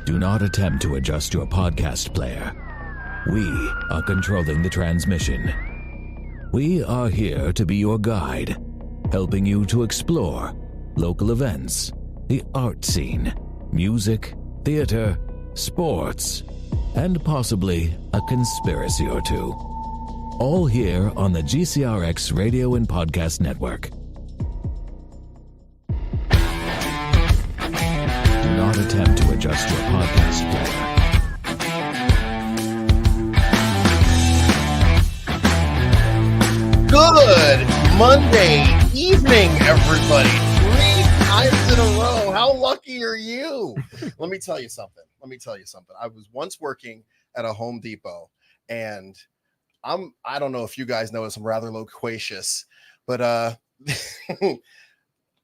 Do not attempt to adjust your podcast player. We are controlling the transmission. We are here to be your guide, helping you to explore local events, the art scene, music, theater, sports, and possibly a conspiracy or two. All here on the GCRX Radio and Podcast Network. Do not attempt to adjust your podcast player. Good Monday evening, everybody. 3 times in a row. How lucky are you? Let me tell you something. I was once working at a Home Depot, and I don't know if you guys notice, I'm rather loquacious, but I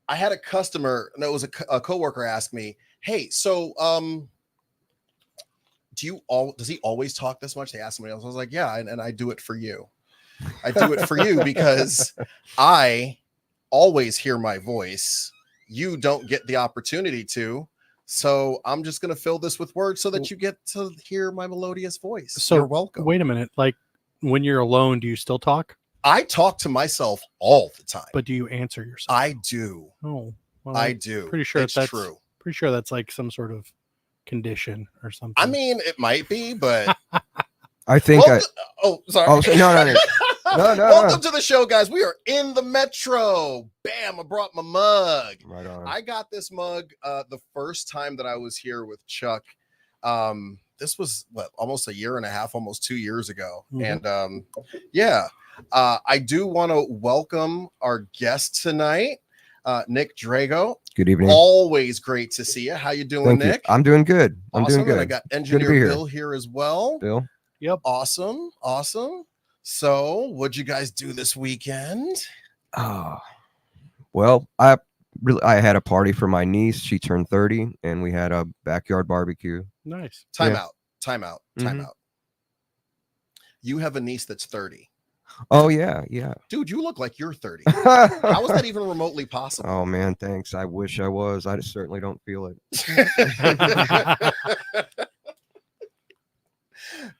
had a customer, no, it was a coworker, ask me, hey, so does he always talk this much? They asked somebody else. I was like, yeah, and I do it for you. I do it for you because I always hear my voice. You don't get the opportunity to. So I'm just going to fill this with words so that you get to hear my melodious voice. So you're welcome. Wait a minute. Like when you're alone, do you still talk? I talk to myself all the time. But do you answer yourself? I do. Oh, well, I do. Pretty sure that's true. Pretty sure that's like some sort of condition or something. I mean, it might be, but I think sorry. No. Welcome to the show, guys. We are in the Metro. Bam! I brought my mug. Right on. I got this mug the first time that I was here with Chuck. This was almost a year and a half, almost 2 years ago. Mm-hmm. And I do want to welcome our guest tonight, Nick Drago. Good evening. Always great to see you. How you doing, Nick? I'm doing good. I'm awesome. doing good. And I got engineer Bill here as well. Bill. Yep. Awesome. So, what'd you guys do this weekend? Well, I had a party for my niece. She turned 30, and we had a backyard barbecue. Nice. Time out. You have a niece that's 30. Oh yeah. Dude, you look like you're 30. How is that even remotely possible? Oh man, thanks. I wish I was. I certainly don't feel it.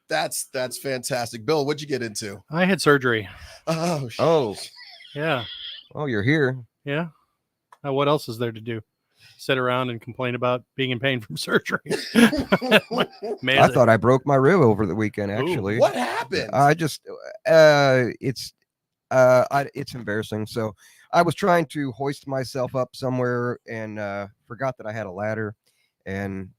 That's fantastic. Bill, what'd you get into? I had surgery. Oh. Yeah. Oh, you're here. Yeah. What else is there to do? Sit around and complain about being in pain from surgery. I thought I broke my rib over the weekend. Actually, ooh, what happened? I just it's embarrassing. So I was trying to hoist myself up somewhere and forgot that I had a ladder, and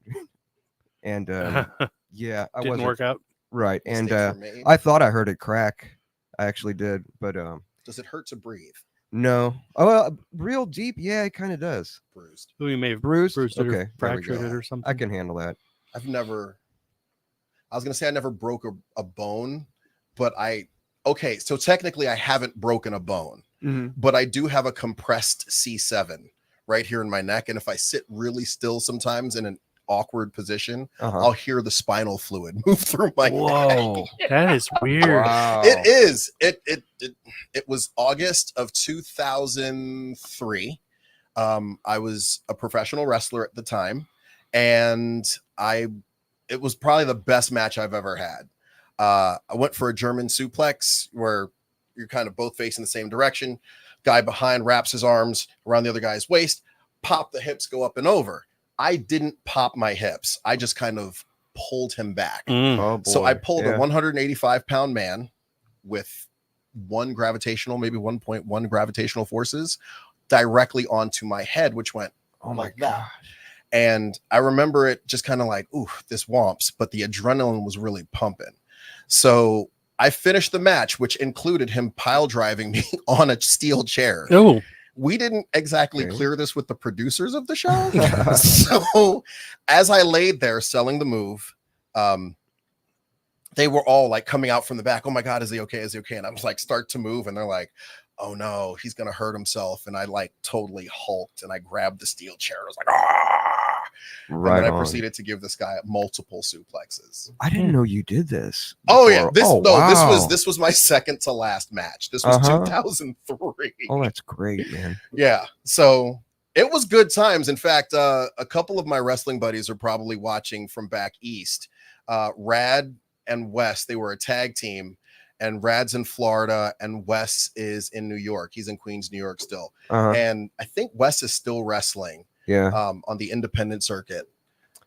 yeah, I didn't work out. Right, and I thought I heard it crack. I actually did, but does it hurt to breathe? No. Oh, real deep. Yeah, it kind of does. Bruised. We may have bruised it okay, or fractured it or something. I can handle that. I was gonna say I never broke a bone, but so technically I haven't broken a bone, but I do have a compressed C7 right here in my neck, and if I sit really still sometimes in an awkward position, I'll hear the spinal fluid move through my neck. That is weird. Wow. It is. It was August of 2003. I was a professional wrestler at the time, and it was probably the best match I've ever had. I went for a German suplex where you're kind of both facing the same direction. Guy behind wraps his arms around the other guy's waist, pop the hips, go up and over. I didn't pop my hips. I just kind of pulled him back. Oh, boy. So I pulled a 185-pound man with maybe 1.1 gravitational forces directly onto my head, which went, oh my God. And I remember it just kind of like, ooh, this womps, but the adrenaline was really pumping. So I finished the match, which included him pile driving me on a steel chair. Oh. We didn't exactly clear this with the producers of the show. So as I laid there selling the move, they were all like coming out from the back. Oh my God, is he okay? Is he okay? And I was like, start to move. And they're like, oh no, he's going to hurt himself. And I like totally hulked and I grabbed the steel chair. I was like, Right. And then I proceeded to give this guy multiple suplexes. I didn't know you did this. Oh yeah, this was my second to last match. This was 2003. Oh, that's great, man. Yeah. So It was good times. In fact, a couple of my wrestling buddies are probably watching from back east. Rad and Wes, they were a tag team, and Rad's in Florida and Wes is in New York. He's in Queens, New York still. And I think Wes is still wrestling on the independent circuit.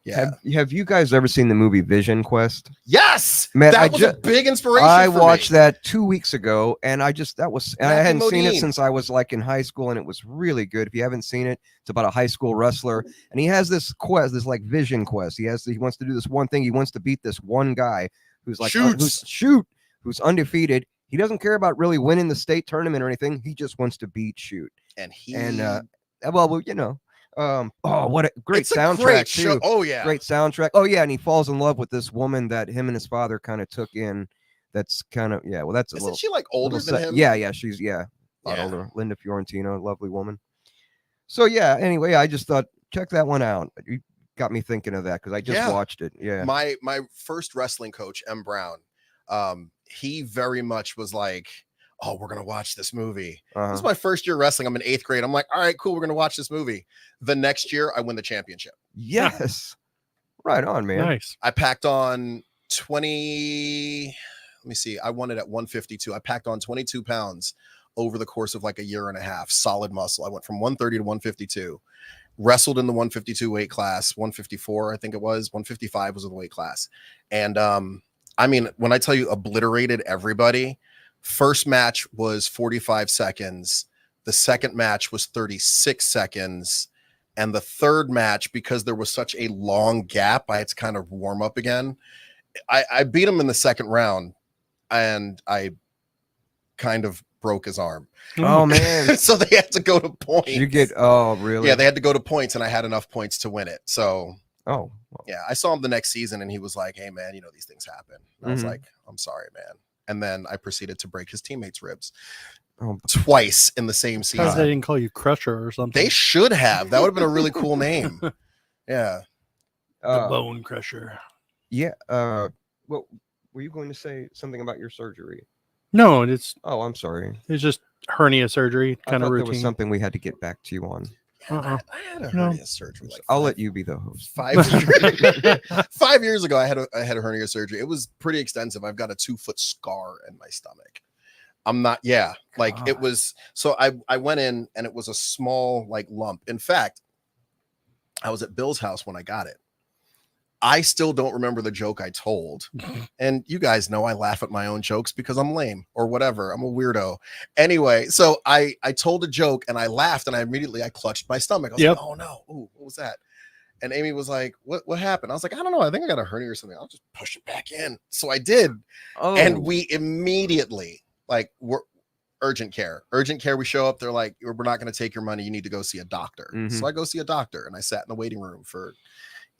Yeah. Have you guys ever seen the movie Vision Quest? Yes, man, that was a big inspiration. I for watched me. that 2 weeks ago, and I hadn't seen it Modine. since I was like in high school, and it was really good. If you haven't seen it, it's about a high school wrestler, and he has this quest, this like vision quest. He wants to do this one thing. He wants to beat this one guy who's like who's undefeated. He doesn't care about really winning the state tournament or anything. He just wants to beat Shoot. Well, you know. What a great soundtrack too. Oh yeah, great soundtrack. Oh yeah, and he falls in love with this woman that him and his father kind of took in. That's kind of well, that's isn't she like older than him? Yeah, she's a lot older. Linda Fiorentino, lovely woman. So yeah, anyway, I just thought check that one out. You got me thinking of that because I just watched it. Yeah, my first wrestling coach, M. Brown, he very much was like, oh, we're going to watch this movie. This is my first year wrestling. I'm in 8th grade. I'm like, all right, cool. We're going to watch this movie. The next year I win the championship. Yes. Right on, man. Nice. I packed on 20. Let me see. I won it at 152. I packed on 22 pounds over the course of like a year and a half. Solid muscle. I went from 130 to 152. Wrestled in the 152 weight class. 154, I think it was. 155 was the weight class. And I mean, when I tell you obliterated everybody, first match was 45 seconds. The second match was 36 seconds. And the third match, because there was such a long gap, I had to kind of warm up again. I beat him in the second round, and I kind of broke his arm. Oh, man. So they had to go to points. Really? Yeah, they had to go to points, and I had enough points to win it. So, well. Yeah, I saw him the next season, and he was like, hey, man, you know, these things happen. And I was like, I'm sorry, man. And then I proceeded to break his teammates' ribs twice in the same season. Because they didn't call you Crusher or something. They should have. That would have been a really cool name. Yeah. The Bone Crusher. Yeah. Well, were you going to say something about your surgery? No, it's. Oh, I'm sorry. It's just hernia surgery, kind of routine. There was something we had to get back to you on. I had a hernia surgery. I'll let you be the host. 5 years ago, I had a hernia surgery. It was pretty extensive. I've got a 2-foot scar in my stomach. I'm not. Yeah, like God. It was. So I went in, and it was a small like lump. In fact, I was at Bill's house when I got it. I still don't remember the joke I told. And you guys know I laugh at my own jokes because I'm lame or whatever. I'm a weirdo. Anyway, so I told a joke and I laughed, and I clutched my stomach. I was like, oh no. Ooh, what was that? And Amy was like, what happened? I was like, I don't know. I think I got a hernia or something. I'll just push it back in. So I did. Oh. And we immediately, like, we're urgent care. We show up. They're like, we're not going to take your money. You need to go see a doctor. So I go see a doctor, and I sat in the waiting room for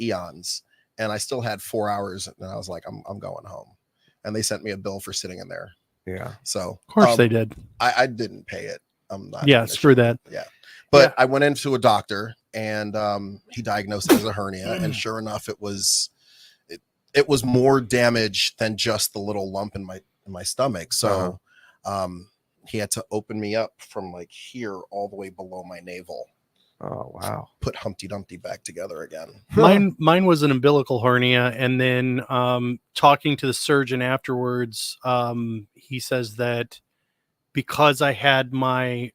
eons. And I still had 4 hours, and I was like, I'm going home. And they sent me a bill for sitting in there. Yeah. So of course they did. I didn't pay it. I'm not. Yeah, screw that. Yeah. But I went into a doctor, and he diagnosed it as a hernia. And sure enough, it was more damage than just the little lump in my stomach. So he had to open me up from like here all the way below my navel. Oh, wow. Put Humpty Dumpty back together again. Mine was an umbilical hernia. And then talking to the surgeon afterwards, he says that because I had my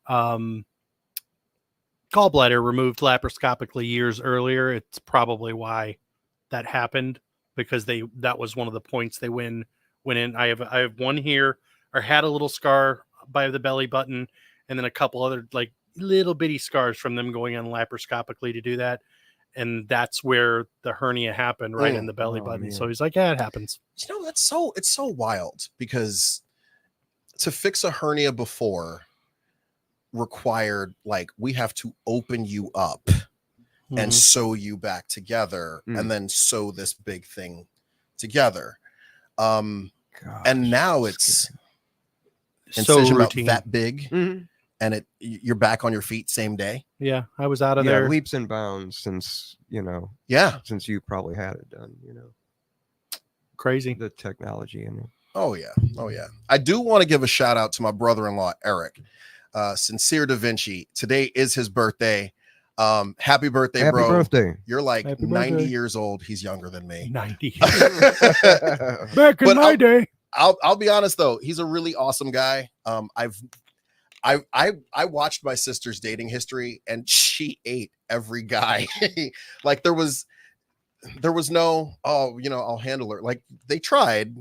gallbladder removed laparoscopically years earlier, it's probably why that happened, because that was one of the points they went in. I have one here, or had a little scar by the belly button, and then a couple other like little bitty scars from them going on laparoscopically to do that. And that's where the hernia happened, right in the belly button. Man. So he's like, yeah, it happens. You know, it's so wild, because to fix a hernia before required, like, we have to open you up and sew you back together and then sew this big thing together. And now it's incision about that big. And you're back on your feet same day. Yeah, I was out of there leaps and bounds since you probably had it done. Crazy the technology in it. Oh yeah. I do want to give a shout out to my brother-in-law Eric, Sincere Da Vinci. Today is his birthday. Happy birthday, Happy bro. birthday. You're like Happy 90 birthday. years old. He's younger than me. 90. But Back in my day. I'll be honest though, he's a really awesome guy. I watched my sister's dating history, and she ate every guy. Like there was no, oh, I'll handle her. Like they tried,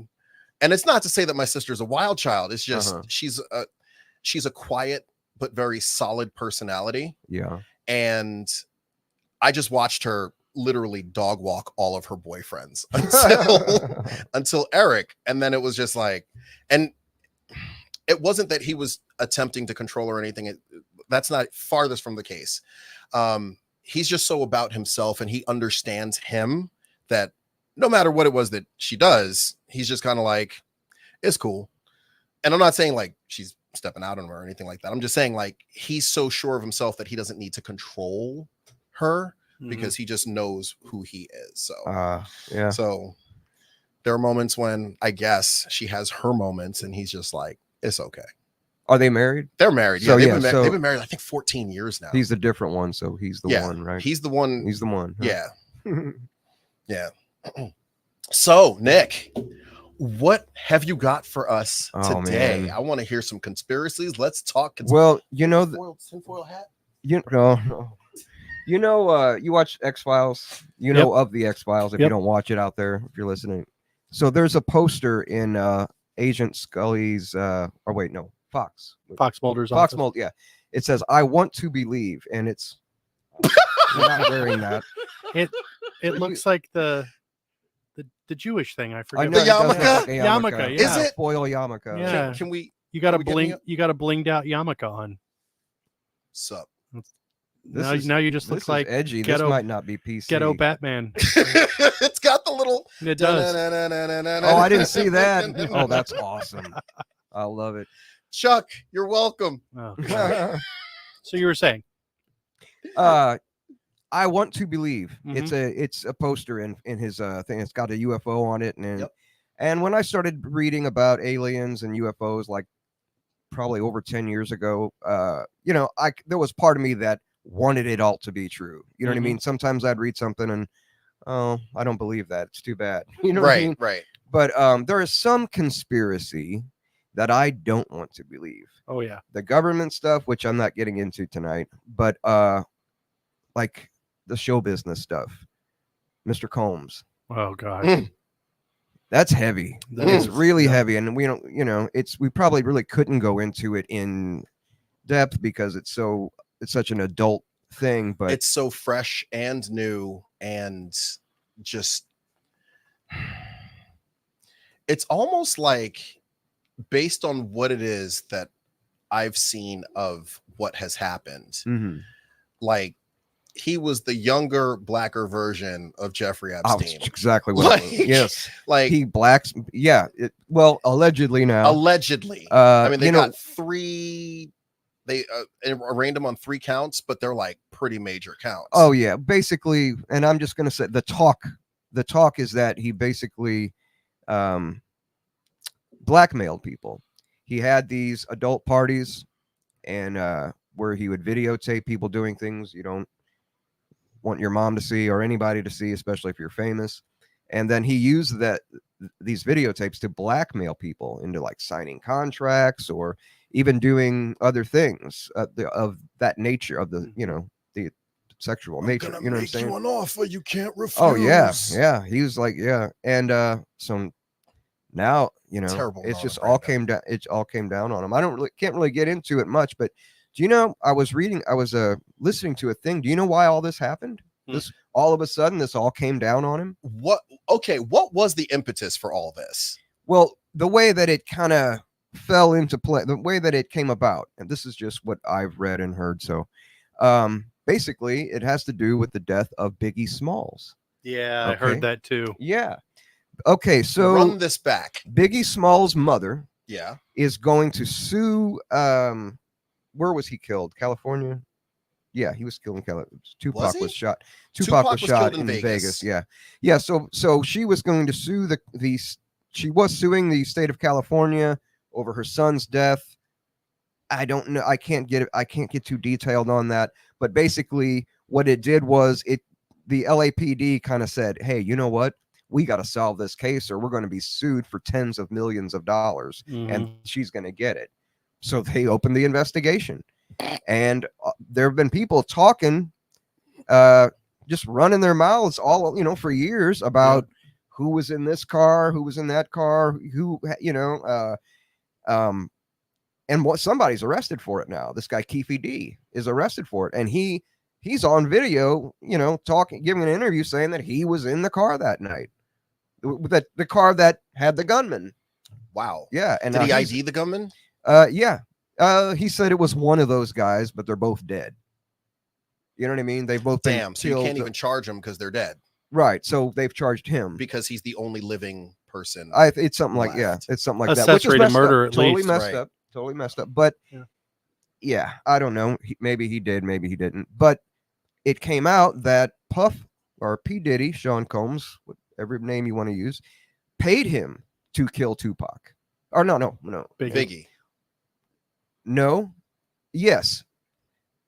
and it's not to say that my sister's a wild child. It's just she's a quiet but very solid personality. Yeah. And I just watched her literally dog walk all of her boyfriends until Eric. And then it was just like, and it wasn't that he was attempting to control her or anything. That's not farthest from the case. He's just so about himself, and he understands him that no matter what it was that she does, he's just kind of like, it's cool. And I'm not saying like she's stepping out on him or anything like that. I'm just saying like he's so sure of himself that he doesn't need to control her because he just knows who he is. So yeah. So there are moments when I guess she has her moments, and he's just like, it's okay. Are they married? They're married. So, yeah, they've been married, I think 14 years now. He's the different one, so he's the one, right? He's the one. He's the one. Huh? Yeah. Yeah. So, Nick, what have you got for us today? Man. I want to hear some conspiracies. Let's talk. Well, tinfoil hat. You watch X-Files. Of the X-Files if you don't watch it out there, if you're listening. So there's a poster in Agent Scully's Fox Mulder's Fox office. Mulder, yeah. It says, "I want to believe," and it's you're not wearing that. It looks like the Jewish thing. I forget. The yarmulke? Yarmulke, yeah. Is it foil yarmulke? Yeah. Can we? You got a Are we getting blinged out yarmulke on. Sup? Now you just look like edgy. ghetto, this might not be PC. Ghetto Batman. It's got the little. It does. Oh, I didn't see that. Oh, that's awesome. I love it. Chuck, you're welcome. Oh, so you were saying? I want to believe. It's a poster in his thing. It's got a UFO on it, and when I started reading about aliens and UFOs, like probably over 10 years ago, there was part of me that wanted it all to be true. You know what I mean? Sometimes I'd read something and, oh, I don't believe that. It's too bad. You know what I mean? Right. But there is some conspiracy that I don't want to believe. Oh yeah. The government stuff, which I'm not getting into tonight, but like the show business stuff. Mr. Combs. Oh God. That's heavy. It's really heavy. And we don't, we probably really couldn't go into it in depth because it's such an adult thing, but it's so fresh and new and just, it's almost like based on what it is that I've seen of what has happened. Like he was the younger, blacker version of Jeffrey Epstein. Exactly what yes. Like he blacks. Yeah. Allegedly now. Allegedly. I mean, they got three. They arraigned him on 3 counts, but they're like pretty major counts. Oh yeah, basically. And I'm just gonna say the talk is that he basically blackmailed people. He had these adult parties, and where he would videotape people doing things you don't want your mom to see or anybody to see, especially if you're famous. And then he used these videotapes to blackmail people into like signing contracts or even doing other things of that nature, of the the sexual nature. You know what I'm saying? You an offer you can't refuse. Oh yeah. He was like, yeah. And so now it's just all came down. It all came down on him. I can't really get into it much, but do you know? I was listening to a thing. Do you know why all this happened? This all of a sudden, this all came down on him. What? Okay, what was the impetus for all this? Well, the way that it kind of fell into play, the way that it came about, and this is just what I've read and heard. So, basically, it has to do with the death of Biggie Smalls. Yeah, I heard that too. Yeah. Okay, so run this back. Biggie Smalls' mother, is going to sue. Where was he killed? California. Yeah, he was killed in California. Tupac was shot. Tupac was shot in Vegas. Yeah. So she was going to sue she was suing the state of California over her son's death. I don't know. I can't get too detailed on that. But basically, what it did was the LAPD kind of said, hey, you know what? We got to solve this case or we're going to be sued for tens of millions of dollars and she's going to get it. So they opened the investigation. And there have been people talking, just running their mouths all, for years about who was in this car, who was in that car, who, and what somebody's arrested for it now. This guy Keefe D is arrested for it, and he's on video, talking, giving an interview saying that he was in the car that night, that the car that had the gunman. Wow. Yeah, and did he ID the gunman? Yeah. He said it was one of those guys, but they're both dead. You know what I mean? They've both been so you can't even charge them because they're dead. Right. So they've charged him because he's the only living person. It's something left. it's something like that. Accessory to murder, at least. Totally messed up. But yeah, I don't know. Maybe he did, maybe he didn't. But it came out that Puff or P. Diddy, Sean Combs, whatever name you want to use, paid him to kill Tupac. Or no. Biggie. No. Yes.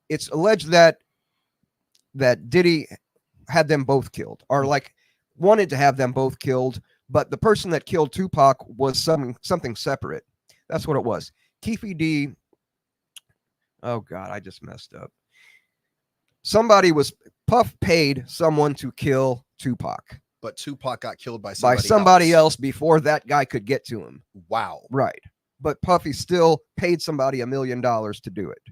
It's alleged that Diddy had them both killed, or like wanted to have them both killed, but the person that killed Tupac was something separate. That's what it was. Keefe D. Oh God, I just messed up. Puff paid someone to kill Tupac. But Tupac got killed by somebody else before that guy could get to him. Wow. Right. But Puffy still paid somebody $1 million to do it.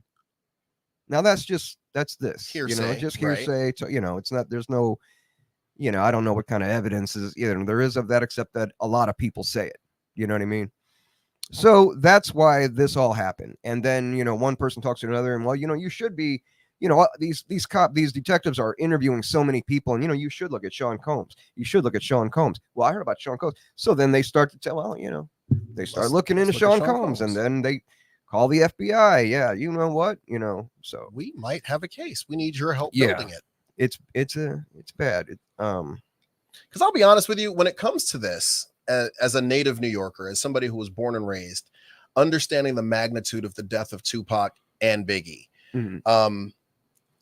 Now that's this hearsay, just hearsay. Right? It's not, there's no, I don't know what kind of evidence there is of that, except that a lot of people say it. You know what I mean? So that's why this all happened. And then, one person talks to another and, well, you should be, these detectives are interviewing so many people, and, you should look at Sean Combs. You should look at Sean Combs. Well, I heard about Sean Combs. So then they start to tell, well, they start looking into Sean Combs, and then they call the FBI. Yeah. You know what, so we might have a case. We need your help building it. It's bad. Because I'll be honest with you, when it comes to this, as a native New Yorker, as somebody who was born and raised, understanding the magnitude of the death of Tupac and Biggie,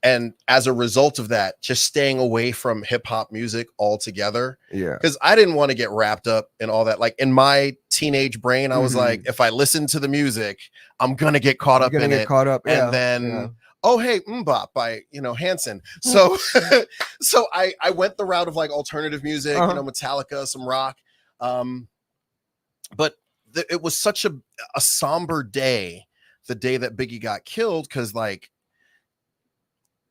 and as a result of that, just staying away from hip hop music altogether. Yeah. Because I didn't want to get wrapped up in all that. Like in my teenage brain, I was like, if I listen to the music, I'm gonna get caught up in it. And then oh hey, Mbop by Hanson. So so I went the route of like alternative music, Metallica, some rock. But it was such a somber day, the day that Biggie got killed, because like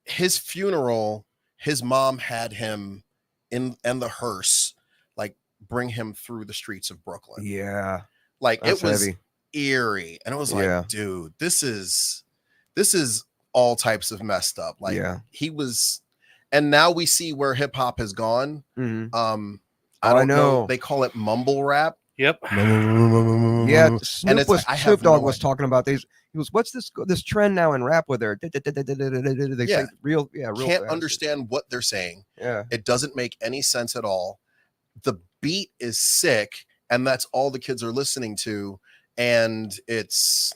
his funeral, his mom had him in the hearse, like bring him through the streets of Brooklyn. Yeah, like it was heavy. Eerie, and it was like, dude, this is all types of messed up. Like he was, and now we see where hip hop has gone. I don't know. They call it mumble rap. Yep. Yeah. Snoop Dogg was talking about these. He goes, "What's this trend now in rap where they're they say real can't understand what they're saying. Yeah. It doesn't make any sense at all. The beat is sick, and that's all the kids are listening to, and it's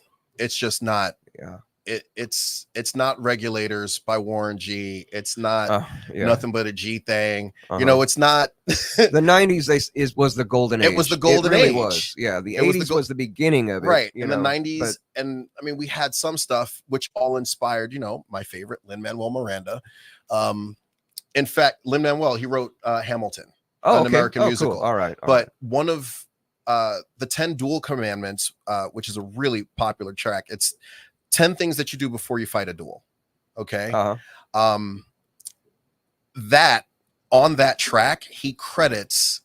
just not. Yeah. It's not Regulators by Warren G. It's not Nothing But a G Thing. It's not the 90s was the golden age. It was the golden age. Was. Yeah, the 80s was the beginning of it. Right. In the 90s, and I mean we had some stuff which all inspired, my favorite, Lin-Manuel Miranda. In fact, Lin-Manuel, he wrote Hamilton, an American musical. Cool. All right. But one of the 10 Dual Commandments, which is a really popular track, it's 10 things that you do before you fight a duel. Okay. That on that track, he credits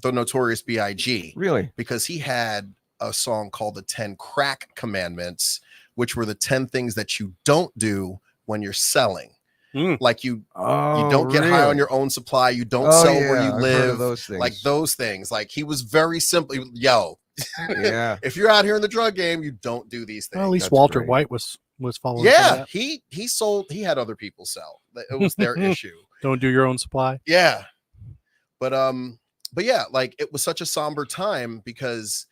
the Notorious B.I.G. Really? Because he had a song called the 10 Crack Commandments, which were the 10 things that you don't do when you're selling. Like you don't get high on your own supply. You don't sell where you live. Like those things. Like he was very simple. Yeah. If you're out here in the drug game, you don't do these things. Well, at least Walter White was following. Yeah, he sold. He had other people sell. It was their issue. Don't do your own supply. Yeah, but yeah, like it was such a somber time because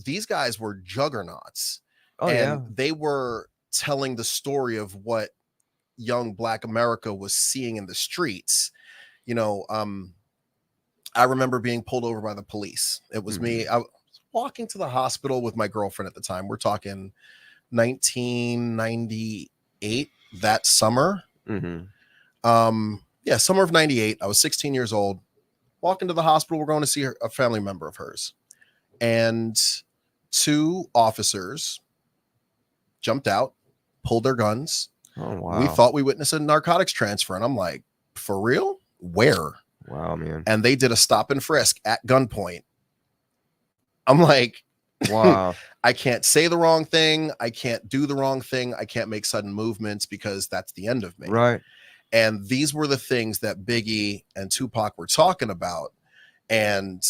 these guys were juggernauts, they were telling the story of what young Black America was seeing in the streets. You know, I remember being pulled over by the police. It was me. I was walking to the hospital with my girlfriend at the time. We're talking 1998, that summer. Yeah, summer of 98. I was 16 years old. Walking to the hospital. We're going to see a family member of hers. And 2 officers jumped out, pulled their guns. Oh, wow. We thought we witnessed a narcotics transfer. And I'm like, for real? Where? Wow, man. And they did a stop and frisk at gunpoint. I'm like, wow. I can't say the wrong thing. I can't do the wrong thing. I can't make sudden movements because that's the end of me. Right. And these were the things that Biggie and Tupac were talking about. And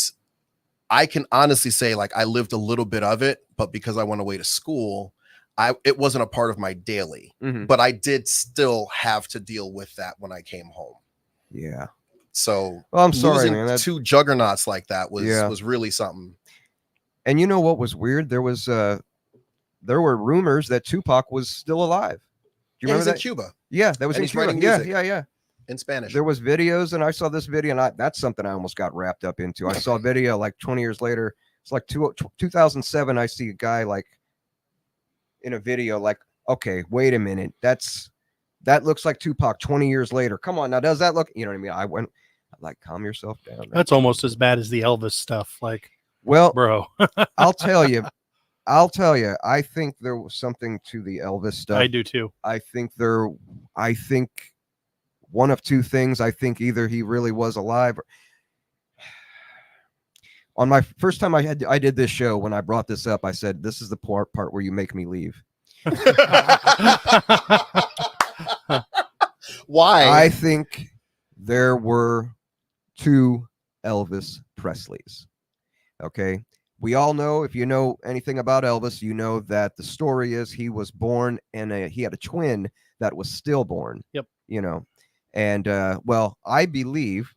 I can honestly say, like, I lived a little bit of it, but because I went away to school, it wasn't a part of my daily, but I did still have to deal with that when I came home. Yeah. So well, I'm sorry, losing man. 2 juggernauts like that was really something. And you know what was weird? There were rumors that Tupac was still alive. Do you remember that? In Cuba. Yeah, that was and in Cuba. Yeah. In Spanish. There was videos, and I saw this video, and that's something I almost got wrapped up into. I saw a video like 20 years later. It's like 2007. I see a guy like in a video, like, okay, wait a minute, that looks like Tupac 20 years later. Come on, now, does that look? You know what I mean? I'm like, calm yourself down. That's almost as bad as the Elvis stuff. Like, well, bro, I'll tell you. I think there was something to the Elvis stuff. I do too. I think one of 2 things. I think either he really was alive. On my first time I did this show, when I brought this up, I said, this is the part where you make me leave. Why? I think there were 2 Elvis Presleys. Okay. We all know, if you know anything about Elvis, you know that the story is he was born and he had a twin that was stillborn. Yep. You know, and well, I believe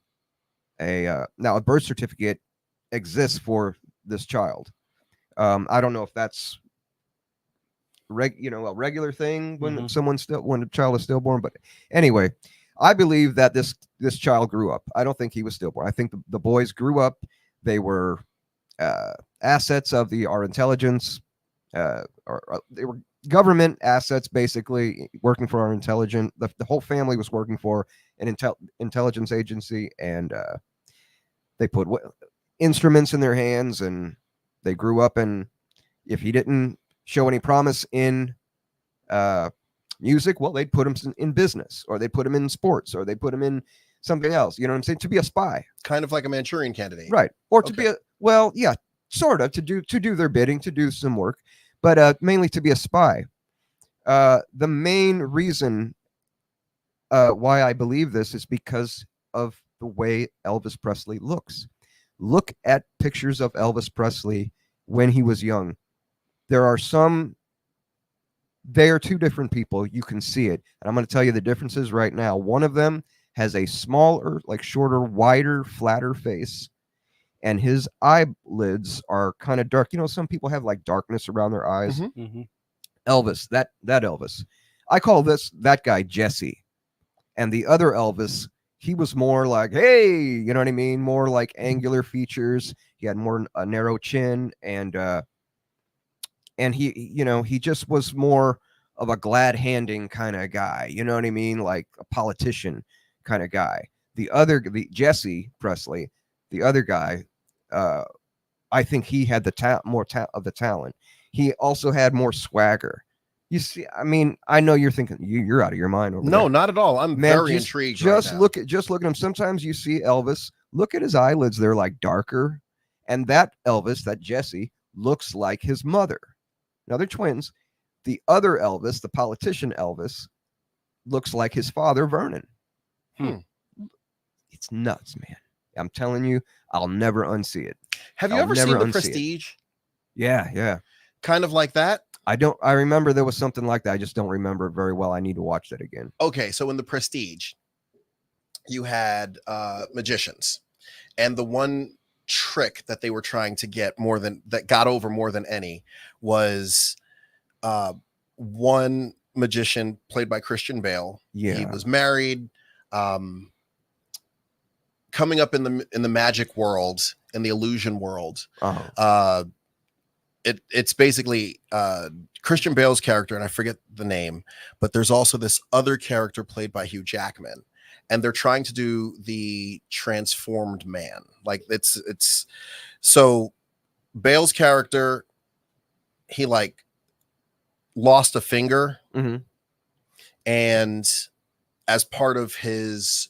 now a birth certificate exists for this child. I don't know if that's a regular thing when when a child is stillborn, but anyway, I believe that this child grew up. I don't think he was stillborn. I think the boys grew up. They were assets of our intelligence, or they were government assets, basically working for our intelligence. The whole family was working for an intelligence agency, and they put instruments in their hands, and they grew up. And if he didn't show any promise in music, well, they'd put him in business, or they put him in sports, or they put him in something else. You know what I'm saying? To be a spy, kind of like a Manchurian Candidate, right? Or to be yeah, sort of to do their bidding, to do some work, but mainly to be a spy. The main reason why I believe this is because of the way Elvis Presley looks. Look at pictures of Elvis Presley when he was young. They are 2 different people. You can see it. And I'm going to tell you the differences right now. One of them has a smaller, like shorter, wider, flatter face, and his eyelids are kind of dark. You know, some people have like darkness around their eyes. Elvis, that Elvis. I call that guy Jesse. And the other Elvis, he was more like, hey, you know what I mean? More like angular features. He had more a narrow chin, and he just was more of a glad handing kind of guy. You know what I mean? Like a politician kind of guy. The Jesse Presley, the other guy, I think he had more of the talent. He also had more swagger. You see, I mean, I know you're thinking you're out of your mind over there. No, not at all. I'm very intrigued. Just look at him. Sometimes you see Elvis. Look at his eyelids; they're like darker, and that Elvis, that Jesse, looks like his mother. Now they're twins. The other Elvis, the politician Elvis, looks like his father, Vernon. It's nuts, man. I'm telling you, I'll never unsee it. Have you ever seen The Prestige? Yeah. Kind of like that? I remember there was something like that. I just don't remember it very well. I need to watch that again. Okay, so in The Prestige, you had magicians. And the one trick that they were trying to get that got over more than any was one magician played by Christian Bale. Yeah. He was married. Coming up in the magic world, in the illusion world. Oh. It's basically Christian Bale's character, and I forget the name, but there's also this other character played by Hugh Jackman, and they're trying to do the transformed man. Like it's so Bale's character, he like lost a finger, and as part of his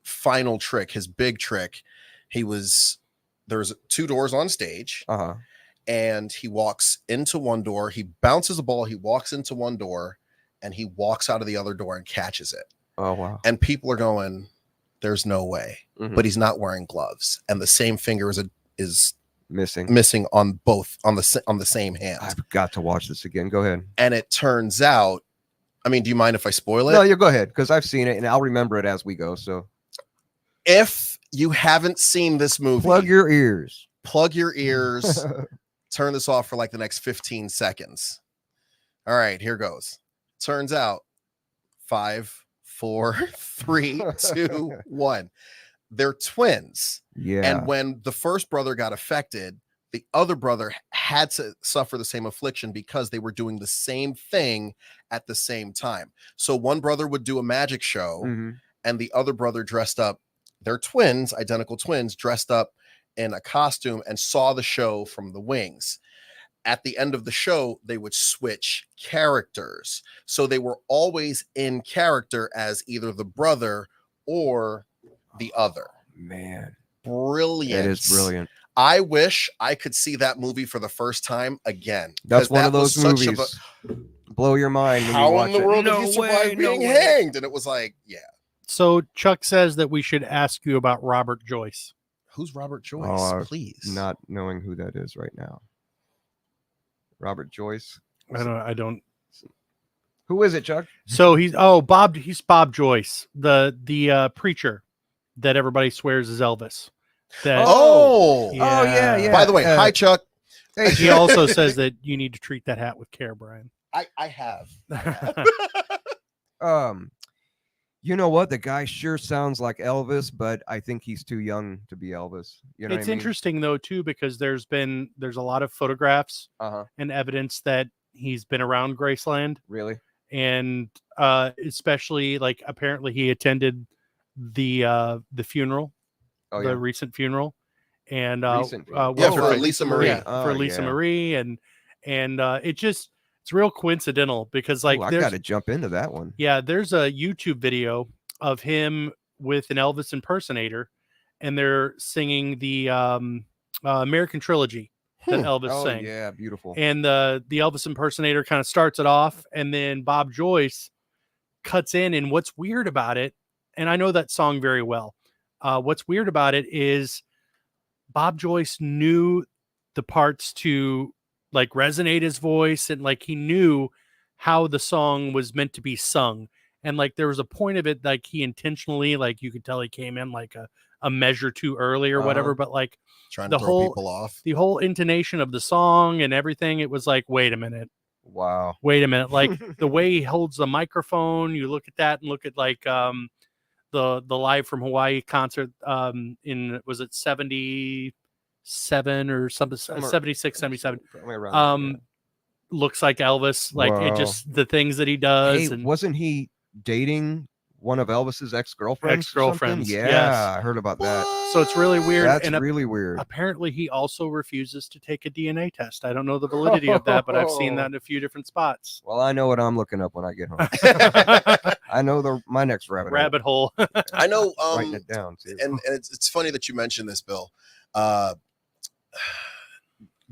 final trick, his big trick, there's 2 doors on stage. And he walks into one door, he bounces a ball, he walks into one door, and he walks out of the other door and catches it. Oh, wow. And people are going, there's no way. But he's not wearing gloves. And the same finger is missing on the same hand. I've got to watch this again. Go ahead. And it turns out, I mean, do you mind if I spoil it? No, you go ahead, because I've seen it and I'll remember it as we go. So if you haven't seen this movie, plug your ears. Turn this off for like the next 15 seconds. All right, here goes. Turns out 5, 4, 3, 2, 1. They're twins. Yeah. And when the first brother got affected, the other brother had to suffer the same affliction because they were doing the same thing at the same time. So one brother would do a magic show, and the other brother dressed up. They're twins, identical twins, dressed up in a costume and saw the show from the wings. At the end of the show, they would switch characters. So they were always in character as either the brother or the other. Man, brilliant. It is brilliant. I wish I could see that movie for the first time again. That's one of those movies. Blow your mind. How in the world did he survive being hanged? And it was like, yeah. So Chuck says that we should ask you about Robert Joyce. Who's Robert Joyce? Please. Not knowing who that is right now. Robert Joyce. I don't. Who is it, Chuck? So he's Bob Joyce, the preacher that everybody swears is Elvis. Yeah. By the way, hi Chuck. He also says that you need to treat that hat with care, Brian. I have. You know what? The guy sure sounds like Elvis, but I think he's too young to be Elvis. You know it's interesting though too, because there's a lot of photographs and evidence that he's been around Graceland. Really? And especially like apparently he attended the funeral, the recent funeral, and for Lisa Marie. For Lisa Marie, and it's real coincidental because like I got to jump into that one. Yeah, there's a YouTube video of him with an Elvis impersonator, and they're singing the American Trilogy that Elvis sang. Yeah, beautiful. And the Elvis impersonator kind of starts it off, and then Bob Joyce cuts in. And what's weird about it, and I know that song very well. What's weird about it is Bob Joyce knew the parts to like resonate his voice, and like he knew how the song was meant to be sung. And like there was a point of it like he intentionally, like you could tell he came in like a measure too early or whatever, but like trying to throw people off. The whole intonation of the song and everything, it was like, wait a minute. Wow. Wait a minute. Like the way he holds the microphone, you look at that and look at like the Live from Hawaii concert in, was it 77 or something, 76, 77. Looks like Elvis. Like it just, the things that he does. Hey, and wasn't he dating one of Elvis's ex-girlfriends? Yeah, yes. I heard about that. So it's really weird. That's really weird. Apparently he also refuses to take a DNA test. I don't know the validity of that, but I've seen that in a few different spots. Well, I know what I'm looking up when I get home. I know my next rabbit hole. I know. Writing it down too. And it's funny that you mentioned this, Bill.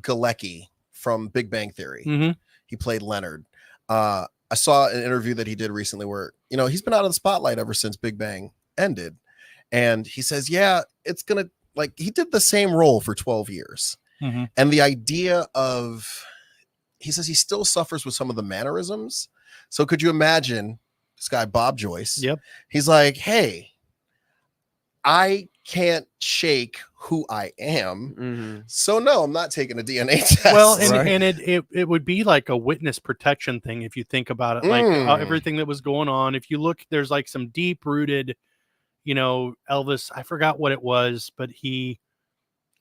Galecki from Big Bang Theory. He played Leonard. I saw an interview that he did recently where, he's been out of the spotlight ever since Big Bang ended. And he says, yeah, it's going to, like, he did the same role for 12 years. And the idea of, he says he still suffers with some of the mannerisms. So could you imagine this guy, Bob Joyce? Yep. He's like, hey, I can't shake who I am. Mm-hmm. So no, I'm not taking a DNA test. Well, and, Right. and it would be like a witness protection thing if you think about it, like everything that was going on. If you look, there's like some deep rooted, Elvis, I forgot what it was, but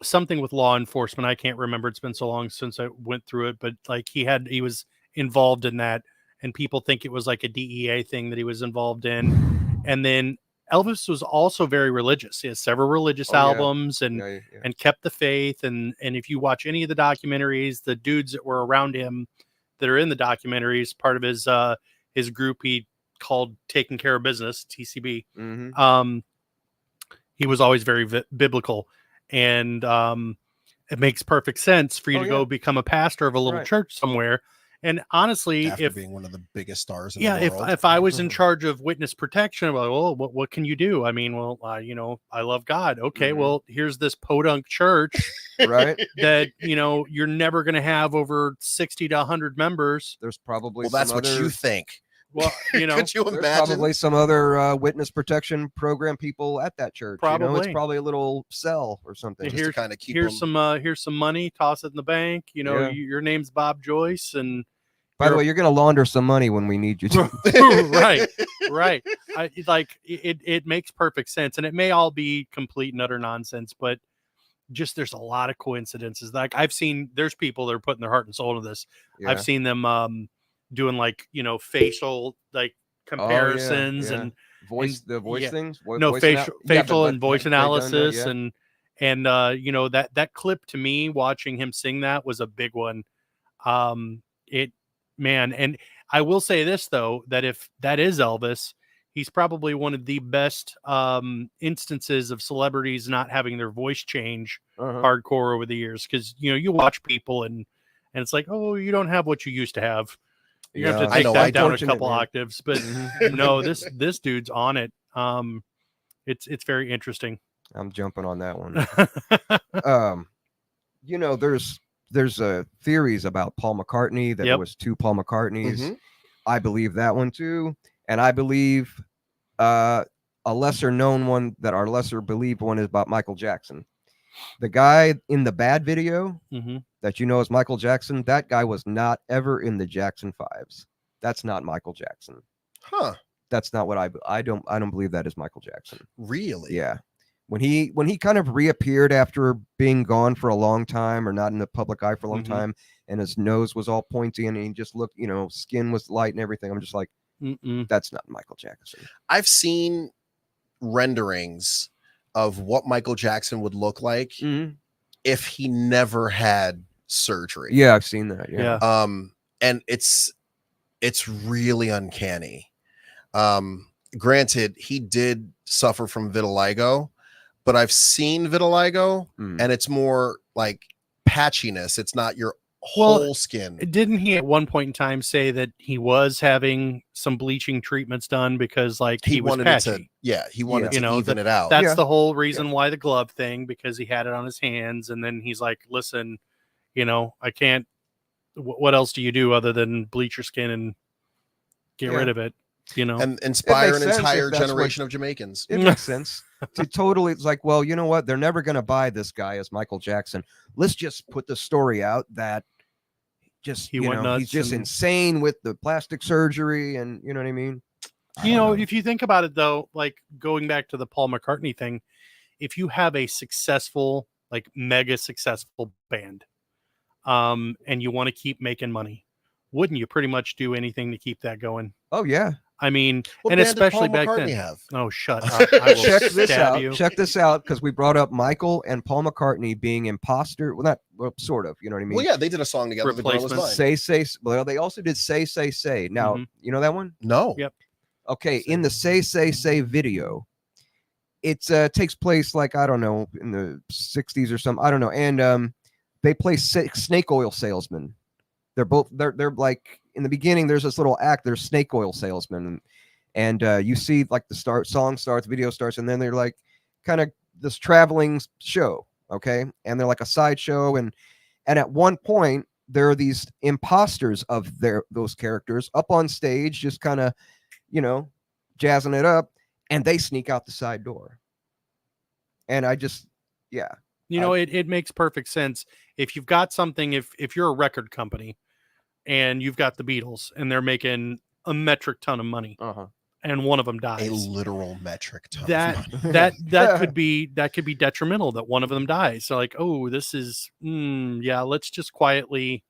something with law enforcement. I can't remember. It's been so long since I went through it, but like he was involved in that, and people think it was like a DEA thing that he was involved in. And then Elvis was also very religious. He has several religious albums and kept the faith. And if you watch any of the documentaries, the dudes that were around him that are in the documentaries, part of his group he called Taking Care of Business, TCB. Mm-hmm. He was always very biblical, and it makes perfect sense for you to go become a pastor of a little church somewhere. And honestly, after being one of the biggest stars in the world. if I was in charge of witness protection, I'm like, well, what can you do? I mean, well, I love God. Okay, well, here's this podunk church, right? That you're never going to have over 60 to 100 members. There's probably that's what you think. Well, could you there's imagine? Probably some other witness protection program people at that church. Probably. It's probably a little cell or something. Just to kind of keep here's some money, toss it in the bank. Your name's Bob Joyce, and by the way, you're going to launder some money when we need you to. right. It makes perfect sense, and it may all be complete and utter nonsense, but just there's a lot of coincidences. Like there's people that are putting their heart and soul into this. Yeah. I've seen them doing like facial like comparisons and voice things. Facial and voice analysis and that clip to me, watching him sing that was a big one. And I will say this though, that if that is Elvis, he's probably one of the best instances of celebrities not having their voice change hardcore over the years, because you watch people and it's like, oh, you don't have what you used to have. You have to take that down a couple octaves, but no, this dude's on it. It's very interesting. I'm jumping on that one. There's theories about Paul McCartney that there was 2 Paul McCartneys. Mm-hmm. I believe that one too, and I believe a lesser known one that our lesser believed one is about Michael Jackson. The guy in the Bad video that is Michael Jackson, that guy was not ever in the Jackson 5s. That's not Michael Jackson. Huh. That's not what I don't believe that is Michael Jackson. Really? Yeah. When he kind of reappeared after being gone for a long time, or not in the public eye for a long time, and his nose was all pointy and he just looked, skin was light and everything, I'm just like, that's not Michael Jackson. I've seen renderings of what Michael Jackson would look like if he never had surgery. Yeah, I've seen that. Yeah. And it's really uncanny. Granted, he did suffer from vitiligo, but I've seen vitiligo and it's more like patchiness. It's not your whole skin. Didn't he at one point in time say that he was having some bleaching treatments done because he was wanted patchy? He wanted to even it out. That's the whole reason why the glove thing, because he had it on his hands, and then he's like, listen, I can't, what else do you do other than bleach your skin and get rid of it? And inspire an entire generation of Jamaicans. It makes sense. To totally, it's like, well, you know what? They're never going to buy this guy as Michael Jackson. Let's just put the story out that he's just insane with the plastic surgery, and you know what I mean? If you think about it though, like going back to the Paul McCartney thing, if you have a successful, like mega successful band, and you want to keep making money, wouldn't you pretty much do anything to keep that going? Oh yeah. I mean, and especially back then. Have? Oh, shut up! I will stab you. Check this out, because we brought up Michael and Paul McCartney being imposter. Well, sort of. You know what I mean? Well, yeah, they did a song together. Replacement. Well, they also did Say. Now, you know that one? No. Yep. Okay, in the Say video, it takes place like, I don't know, in the 60s or something. I don't know, and they play snake oil salesmen. They're like, in the beginning, there's this little act. There's snake oil salesmen, and you see like the song starts, video starts, and then they're like kind of this traveling show, okay? And they're like a sideshow, and at one point there are these imposters of those characters up on stage, just kind of, jazzing it up, and they sneak out the side door. And I just, yeah. You know, it makes perfect sense. If you've got something, if you're a record company and you've got the Beatles and they're making a metric ton of money and one of them dies, a literal metric ton that of money. that could be detrimental, that one of them dies. So like, oh, this is yeah, let's just quietly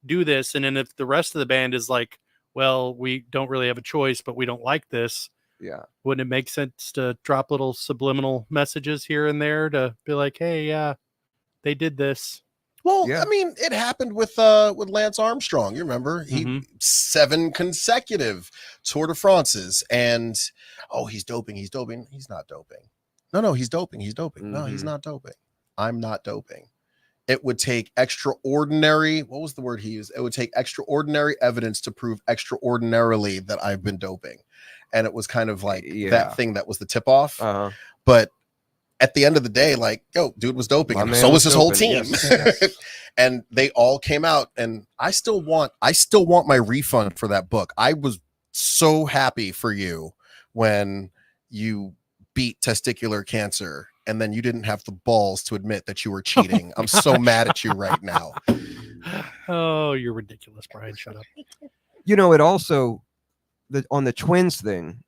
do this. And then if the rest of the band is like, well, we don't really have a choice, but we don't like this. Yeah. Wouldn't it make sense to drop little subliminal messages here and there to be like, hey, yeah, they did this. Well, I mean, it happened with Lance Armstrong. You remember, he 7 consecutive Tour de France's, and he's doping. He's doping. He's not doping. No, he's doping. He's doping. No, he's not doping. I'm not doping. It would take extraordinary. What was the word he used? It would take extraordinary evidence to prove extraordinarily that I've been doping, and it was kind of like that thing that was the tip off. But at the end of the day, like, dude was doping, and so was his whole team. Yes. And they all came out, and I still want my refund for that book. I was so happy for you when you beat testicular cancer, and then you didn't have the balls to admit that you were cheating. I'm so mad at you right now. Oh, you're ridiculous, Brian. Shut up. You know, it also on the twins thing.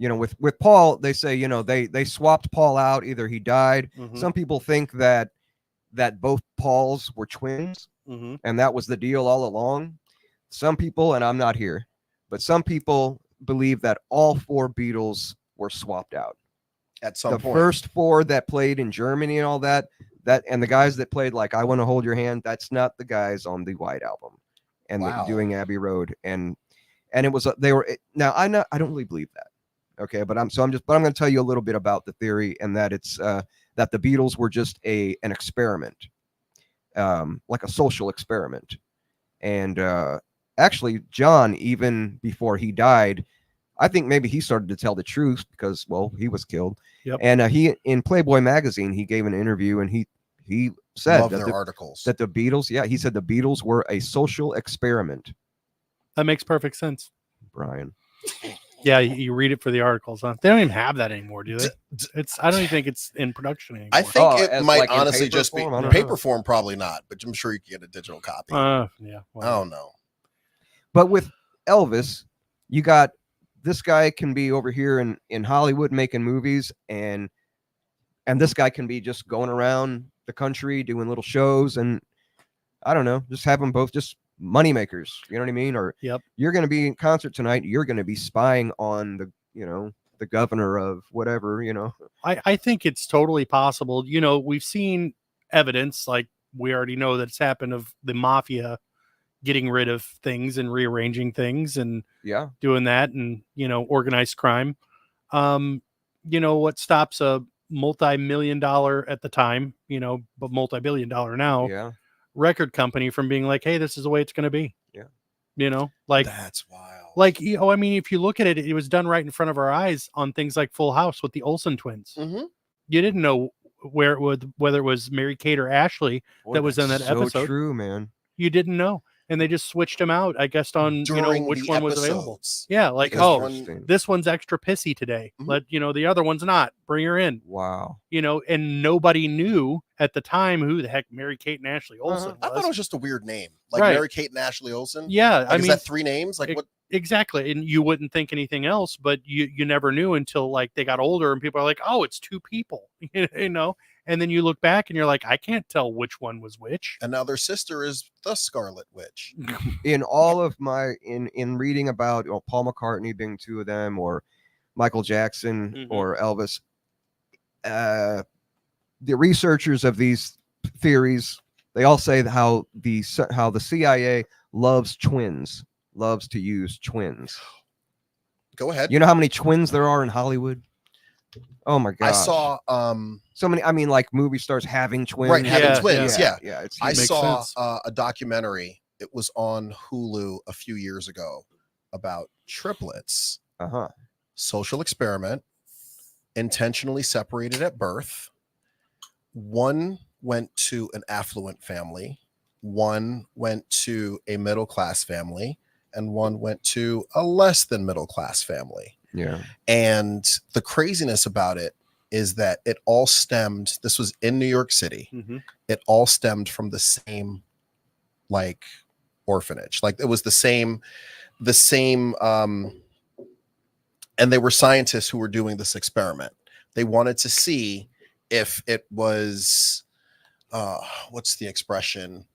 You know, with Paul, they say, you know, they swapped Paul out. Either he died. Some people think that both Pauls were twins, and that was the deal all along. Some people, and I'm not here, but some people believe that all 4 Beatles were swapped out at some point. The first 4 that played in Germany and all that, and the guys that played like I Want to Hold Your Hand, that's not the guys on the White Album, and doing Abbey Road, and it was they were now I don't really believe that. Okay, but I'm going to tell you a little bit about the theory, and that it's that the Beatles were just an experiment, like a social experiment. And actually, John, even before he died, I think maybe he started to tell the truth because, well, he was killed. Yep. And he in Playboy magazine, he gave an interview, and he said that articles that the Beatles, he said the Beatles were a social experiment. That makes perfect sense, Brian. Yeah, you read it for the articles, huh? They don't even have that anymore, do they? I don't even think it's in production anymore. I think it might like honestly just form? be paper form, probably not, but I'm sure you can get a digital copy. Yeah. Well, I don't know. But with Elvis, you got this guy can be over here in Hollywood making movies, and this guy can be just going around the country doing little shows, and I don't know, just have them both just money makers, you know what I mean? Or you're going to be in concert tonight, you're going to be spying on the governor of whatever, I think it's totally possible. You know, we've seen evidence, like we already know that it's happened, of the mafia getting rid of things and rearranging things and doing that, and organized crime. What stops a multi-million-dollar at the time, but multi-billion-dollar now record company from being like, hey, this is the way it's going to be. Like that's wild. Like, I mean, if you look at it, it was done right in front of our eyes on things like Full House with the Olsen twins. You didn't know whether it was Mary Kate or Ashley that was in that episode. True, man. You didn't know. And they just switched them out, I guess, on which one was available. Yeah, like, this one's extra pissy today. But the other one's not. Bring her in. Wow. And nobody knew at the time who the heck Mary Kate and Ashley Olsen was. I thought it was just a weird name, like Mary Kate and Ashley Olsen. Yeah, like, I mean, is that 3 names? Like what? Exactly, and you wouldn't think anything else, but you never knew until like they got older, and people are like, oh, it's 2 people, And then you look back and you're like, I can't tell which one was which. And now their sister is the Scarlet Witch. In all of my in reading about Paul McCartney being 2 of them, or Michael Jackson or Elvis, the researchers of these theories, they all say how the CIA loves to use twins. Go ahead. You know how many twins there are in Hollywood? Oh my god! I saw so many. I mean, like movie stars having twins, right? Having twins, yeah. I saw a documentary. It was on Hulu a few years ago about triplets. Social experiment, intentionally separated at birth. One went to an affluent family, one went to a middle class family, and one went to a less than middle class family. Yeah. And the craziness about it is that it all stemmed. This was in New York City. Mm-hmm. It all stemmed from the same like orphanage. Like it was the same and they were scientists who were doing this experiment. They wanted to see if it was what's the expression?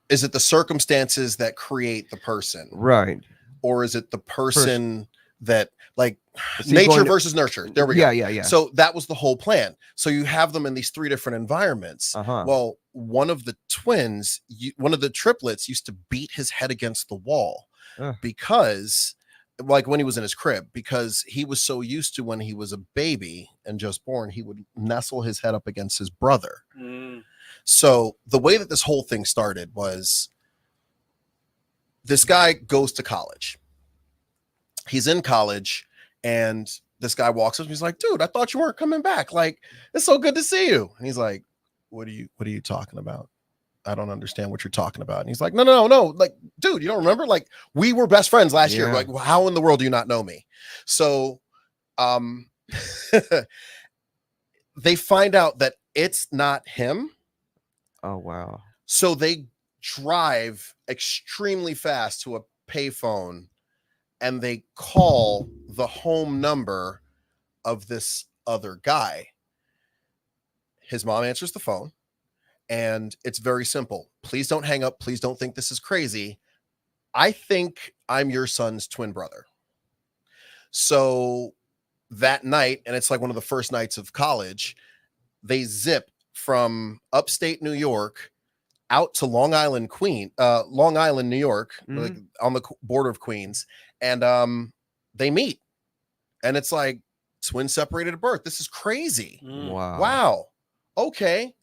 Is it the circumstances that create the person? Right. Or is it the person that like Is he nature going to- versus nurture? There we go. Yeah. So that was the whole plan. So you have them in these 3 different environments. Uh-huh. Well, one of the twins, one of the triplets used to beat his head against the wall because like when he was in his crib, because he was so used to when he was a baby and just born, he would nestle his head up against his brother. So the way that this whole thing started was this guy goes to college. He's in college and this guy walks up and he's like, dude, I thought you weren't coming back. Like, it's so good to see you. And he's like, what are you talking about? I don't understand what you're talking about. And he's like, no. Like, dude, you don't remember? Like, we were best friends last year. Like, how in the world do you not know me? So, they find out that it's not him. Oh, wow. So they drive extremely fast to a payphone and they call the home number of this other guy. His mom answers the phone and it's very simple. Please don't hang up. Please don't think this is crazy. I think I'm your son's twin brother. So that night, and it's like one of the first nights of college, they zip from upstate New York out to Long Island, New York, like on the border of Queens. And they meet. And it's like twins separated at birth. This is crazy. Wow. Okay.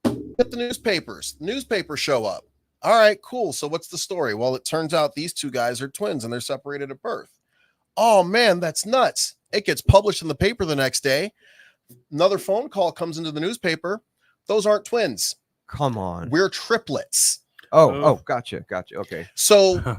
Get the newspapers. Newspapers show up. All right, cool. So what's the story? Well, it turns out these 2 guys are twins and they're separated at birth. Oh man, that's nuts. It gets published in the paper the next day. Another phone call comes into the newspaper. Those aren't twins. Come on. We're triplets. Oh, gotcha. Okay. So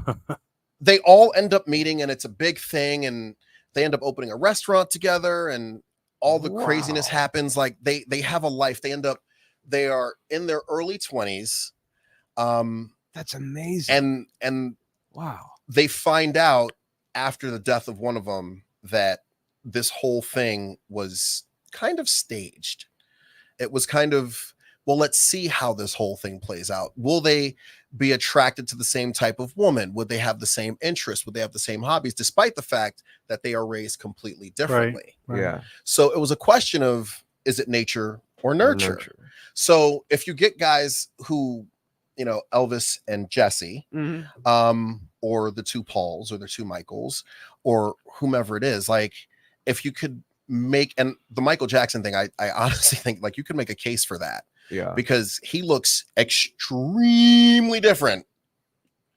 they all end up meeting and it's a big thing and they end up opening a restaurant together and all the craziness happens. Like they have a life. They are in their early 20s. That's amazing. And wow. They find out after the death of one of them that this whole thing was kind of staged. It was kind of, well, let's see how this whole thing plays out. Will they be attracted to the same type of woman? Would they have the same interests? Would they have the same hobbies, despite the fact that they are raised completely differently? Right. Yeah. So it was a question of, is it nature or nurture? So if you get guys who, Elvis and Jesse, or the 2 Pauls or the 2 Michaels or whomever it is, like if you could make, and the Michael Jackson thing, I honestly think like you could make a case for that. Yeah. Because he looks extremely different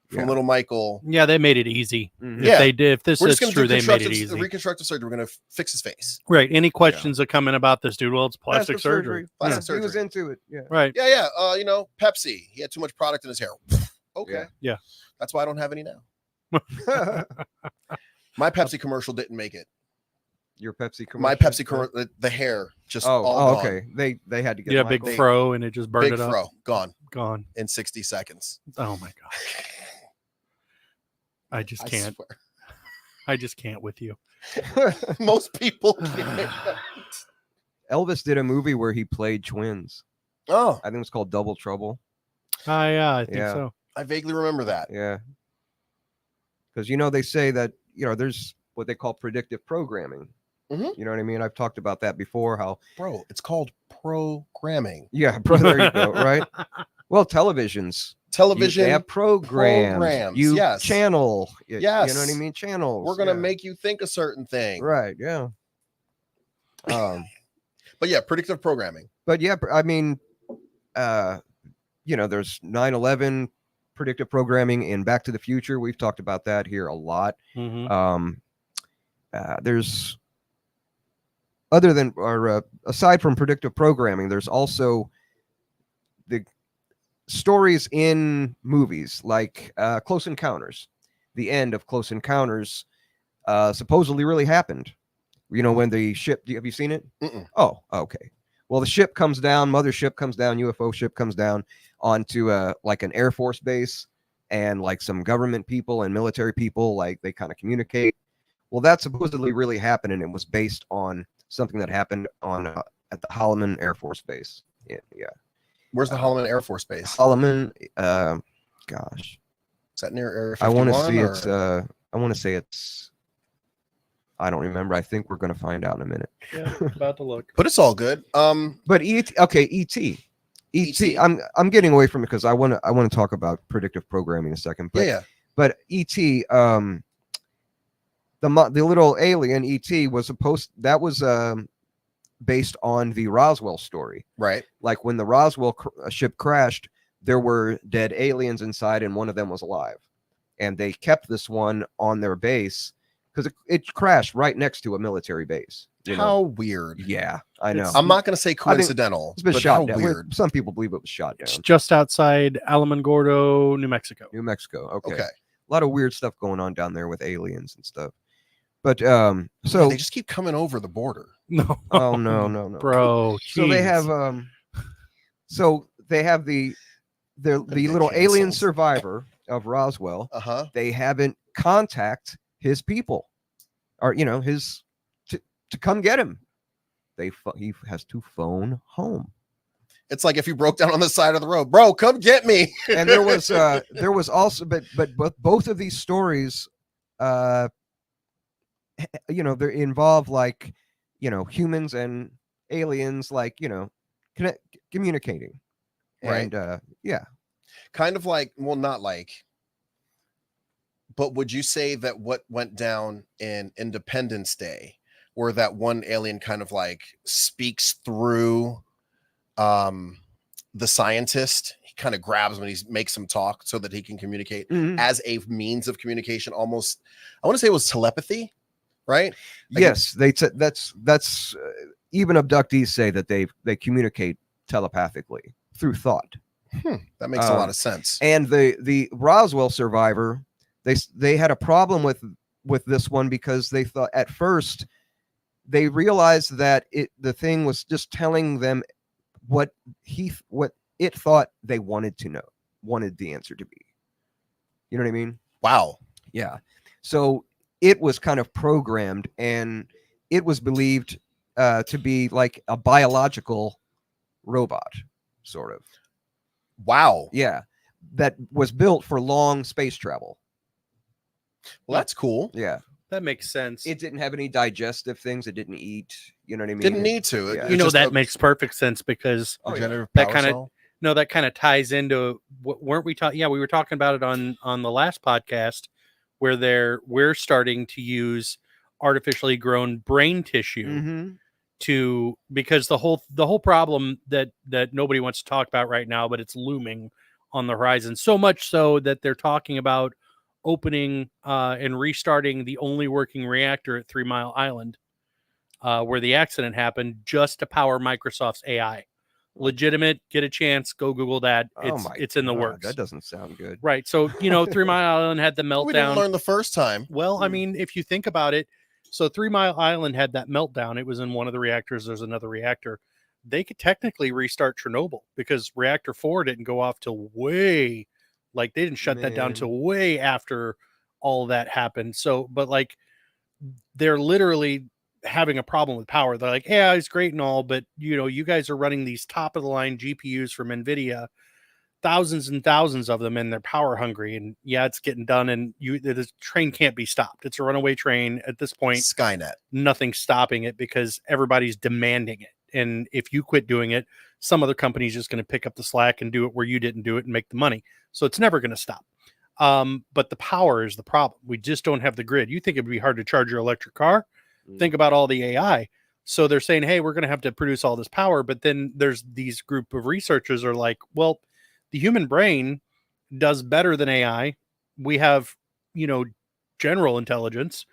from little Michael. Yeah, they made it easy. If this is true, they made it easy. Reconstructive surgery. We're going to fix his face. Right. Any questions that come in about this dude? Well, it's plastic surgery. Plastic surgery. He was into it. Yeah. Right. Yeah. Pepsi. He had too much product in his hair. Okay. Yeah. That's why I don't have any now. My Pepsi commercial didn't make it. Your Pepsi commercial? My Pepsi commercial, the hair just all gone. Okay. They had to get a big fro and it just burned it up. Big fro, gone in 60 seconds. Oh my god. I just can't. I just can't with you. Most people can't. Elvis did a movie where he played twins. Oh, I think it was called Double Trouble. I think so. I vaguely remember that. Yeah. Because, they say that, there's what they call predictive programming. You know what I mean? I've talked about that before, how... Bro, it's called programming. Yeah, there you go, right? Well, television. They have programs. You channel. Yes. You know what I mean? Channels. We're going to make you think a certain thing. Right, yeah. But yeah, predictive programming. But yeah, I mean, there's 9/11 predictive programming in Back to the Future. We've talked about that here a lot. There's aside from predictive programming, there's also the stories in movies like Close Encounters. The end of Close Encounters, supposedly really happened. You know, when the ship, have you seen it? Mm-mm. Oh, okay. Well, the ship comes down, mothership comes down, UFO ship comes down onto like an Air Force base, and like some government people and military people, like they kind of communicate. Well, that supposedly really happened, and it was based on something that happened on at the Holloman Air Force Base. Yeah. Where's the Holloman Air Force Base? Holloman, gosh. Is that near Area 51? I want to see it's, I want to say it's, I don't remember. I think we're going to find out in a minute. Yeah, about to look. But it's all good. But ET. I'm getting away from it because I want to talk about predictive programming in a second. But, yeah. But ET, the little alien ET was that was based on the Roswell story. Right. Like when the Roswell ship crashed, there were dead aliens inside, and one of them was alive, and they kept this one on their base because it crashed right next to a military base. How weird. Yeah, I know. I'm not going to say coincidental. It's been but shot how down. weird. Some people believe it was shot down. It's just outside Alamogordo, New Mexico. New Mexico. Okay. Okay. A lot of weird stuff going on down there with aliens and stuff. But So so they just keep coming over the border. No. oh no. Bro. So they jeez. have the get little alien canceled. survivor of Roswell. Uh-huh. They haven't contact his people, or his to come get him. He has to phone home. It's like if you broke down on the side of the road, bro, come get me. And there was also but both of these stories, they involve like humans and aliens, like communicating. Right. And yeah. Kind of like, well, not like, but would you say that what went down in Independence Day, where that one alien kind of like speaks through the scientist, he kind of grabs when he makes him talk so that he can communicate as a means of communication, almost, I want to say it was telepathy, right? Like yes, that's even abductees say that they communicate telepathically through thought. That makes a lot of sense. And the Roswell survivor, they had a problem with this one because they thought at first they realized that the thing was just telling them what it thought they wanted to know, wanted the answer to be. You know what I mean? Wow. Yeah. So it was kind of programmed, and it was believed to be like a biological robot, sort of. Wow. Yeah. That was built for long space travel. Well, that's cool. Yeah. That makes sense. It didn't have any digestive things. It didn't eat. You know what I mean? Didn't need to. Yeah. you know, just that makes perfect sense because regenerative that power kind of cell. no, that kind of ties into what weren't we talking? Yeah, we were talking about it on the last podcast where we're starting to use artificially grown brain tissue because the whole problem that nobody wants to talk about right now, but it's looming on the horizon, so much so that they're talking about opening and restarting the only working reactor at 3 Mile Island, where the accident happened, just to power Microsoft's AI. Legitimate. Get a chance, go Google that. It's in the works. That doesn't sound good. Right. So 3 Mile Island had the meltdown. We didn't learn the first time. Well, I mean, if you think about it, so 3 Mile Island had that meltdown. It was in one of the reactors. There's another reactor. They could technically restart Chernobyl because reactor 4 didn't go off till way, like they didn't shut that down till way after all that happened. So, but like they're literally having a problem with power. They're like, yeah, it's great and all, but you guys are running these top of the line GPUs from NVIDIA, thousands and thousands of them, and they're power hungry. And yeah, it's getting done. And the train can't be stopped. It's a runaway train at this point. Skynet. Nothing's stopping it because everybody's demanding it. And if you quit doing it, some other company's just going to pick up the slack and do it where you didn't do it and make the money. So it's never going to stop. But the power is the problem. We just don't have the grid. You think it'd be hard to charge your electric car? Think about all the AI. So they're saying, hey, we're going to have to produce all this power. But then there's these group of researchers are like, well, the human brain does better than AI. We have, general intelligence,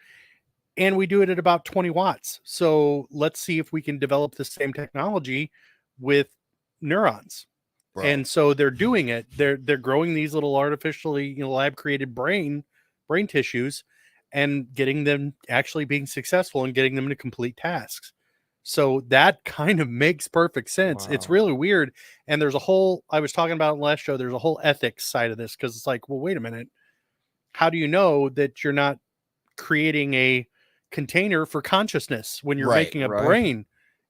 and we do it at about 20 watts. So let's see if we can develop the same technology with neurons. Bro. And so they're doing it. They're growing these little artificially lab created brain tissues, and getting them actually being successful and getting them to complete tasks. So that kind of makes perfect sense. It's Wow. really weird. And there's a whole, I was talking about in the last show, there's a whole ethics side of this, because it's like, well, wait a minute. How do you know that you're not creating a container for consciousness when you're Right, making a right. brain?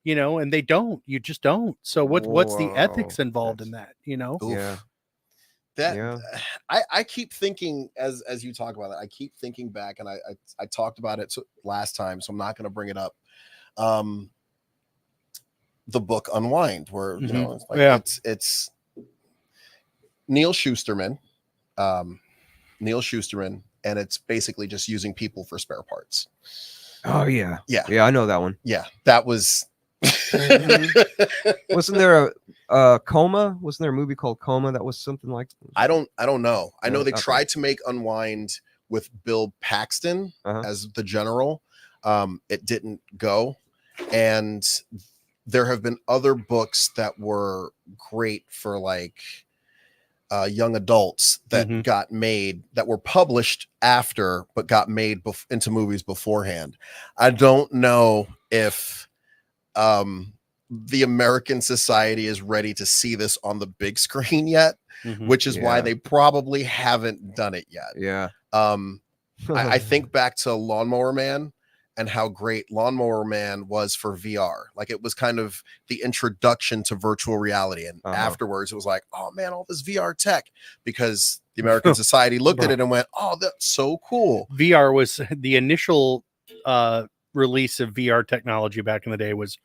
And they don't. You just don't. So what's the ethics Whoa, involved in that? Oof. Yeah. That Yeah. I keep thinking as you talk about it, I keep thinking back, and I talked about it last time, so I'm not going to bring it up. The book Unwind, where it's like it's Neil Shusterman, and it's basically just using people for spare parts. Oh yeah. Yeah. Yeah, I know that one. Yeah, that was. Wasn't there a Coma? Wasn't there a movie called Coma that was something like? I don't know. I know they Okay. tried to make Unwind with Bill Paxton as the general. It didn't go, and there have been other books that were great for like young adults that got made, that were published after but got made into movies beforehand. I don't know if the American society is ready to see this on the big screen yet, which is why they probably haven't done it yet. Yeah. I think back to Lawnmower Man and how great Lawnmower Man was for VR. Like, it was kind of the introduction to virtual reality. And afterwards it was like, oh man, all this VR tech, because the American society looked at it and went, oh, that's so cool. VR was the initial release of VR technology back in the day was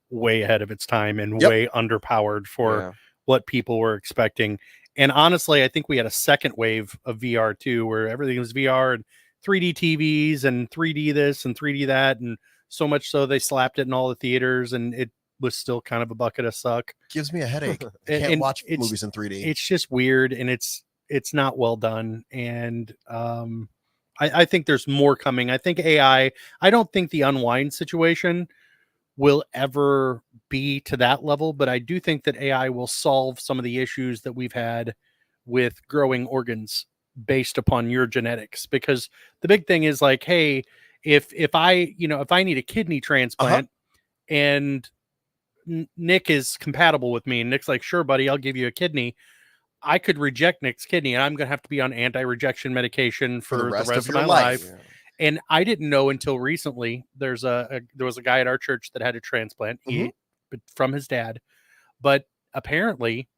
way ahead of its time and way underpowered for what people were expecting. And honestly, I think we had a second wave of VR too, where everything was VR and 3D TVs and 3D this and 3D that, and so much so they slapped it in all the theaters, and it was still kind of a bucket of suck. Gives me a headache. I can't watch movies in 3D. It's just weird, and it's not well done. And I think there's more coming. I think AI, I don't think the Unwind situation will ever be to that level, but I do think that AI will solve some of the issues that we've had with growing organs based upon your genetics. Because the big thing is like, hey, if I need a kidney transplant and Nick is compatible with me, and Nick's like, sure, buddy, I'll give you a kidney, I could reject Nick's kidney, and I'm going to have to be on anti-rejection medication for the rest of my life. Yeah. And I didn't know until recently. There was a guy at our church that had a transplant from his dad, but apparently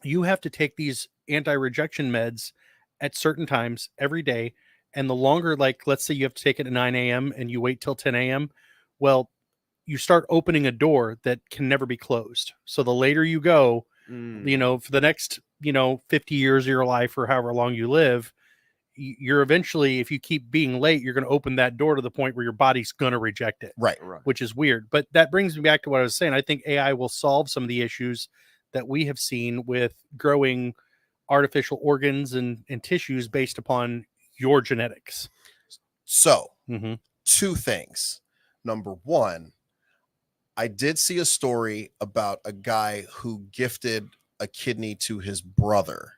you have to take these anti-rejection meds at certain times every day. And the longer, like, let's say you have to take it at 9 a.m. and you wait till 10 a.m. Well, you start opening a door that can never be closed. So the later you go, for the next, 50 years of your life or however long you live, you're eventually, if you keep being late, you're going to open that door to the point where your body's going to reject it. Right. Which is weird. But that brings me back to what I was saying. I think AI will solve some of the issues that we have seen with growing artificial organs and tissues based upon your genetics. So, two things. Number one, I did see a story about a guy who gifted a kidney to his brother.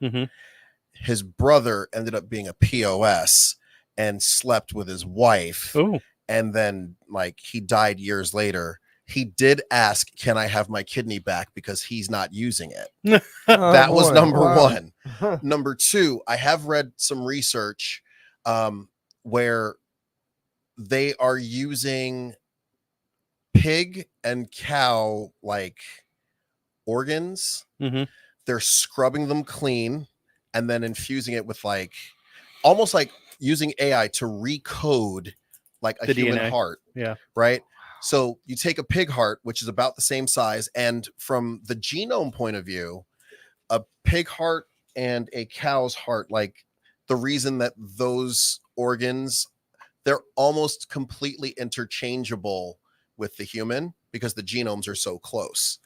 His brother ended up being a POS and slept with his wife. Ooh. And then, like, he died years later. He did ask, can I have my kidney back, because he's not using it. That was number one. Number two, I have read some research where they are using pig and cow like organs. They're scrubbing them clean and then infusing it with like almost like using AI to recode like a human DNA. heart. Yeah. Right. So you take a pig heart, which is about the same size, and from the genome point of view, a pig heart and a cow's heart, like the reason that those organs, they're almost completely interchangeable with the human because the genomes are so close.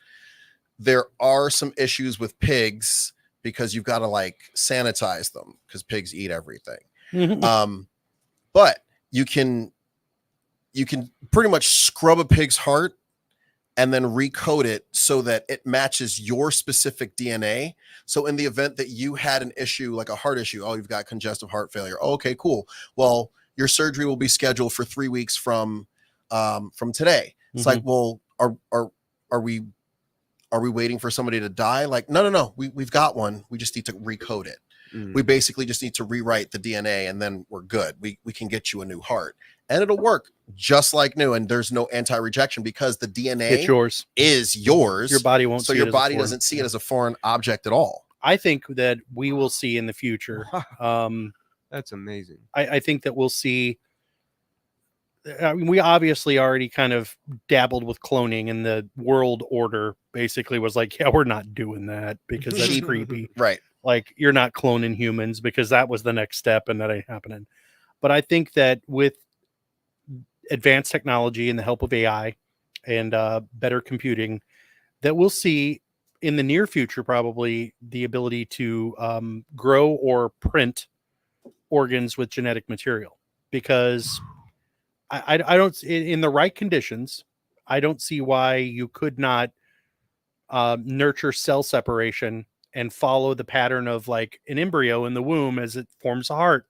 There are some issues with pigs because you've got to like sanitize them because pigs eat everything. But you can pretty much scrub a pig's heart and then recode it so that it matches your specific DNA. So in the event that you had an issue, like a heart issue, oh, you've got congestive heart failure. Oh, okay, cool. Well, your surgery will be scheduled for 3 weeks from today. It's like, well, are we waiting for somebody to die? Like, no. We've got one. We just need to recode it. We basically just need to rewrite the DNA and then we're good. We can get you a new heart and it'll work just like new. And there's no anti-rejection because the DNA is yours. Your body won't. So your body doesn't see it as a foreign object at all. I think that we will see in the future. That's amazing. I think that we'll see. I mean, we obviously already kind of dabbled with cloning, and the world order basically was like, yeah, we're not doing that because that's creepy. Right. Like, you're not cloning humans because that was the next step and that ain't happening. But I think that with advanced technology and the help of AI and better computing, that we'll see in the near future, probably the ability to grow or print organs with genetic material, because I don't, in the right conditions, I don't see why you could not nurture cell separation and follow the pattern of like an embryo in the womb as it forms a heart.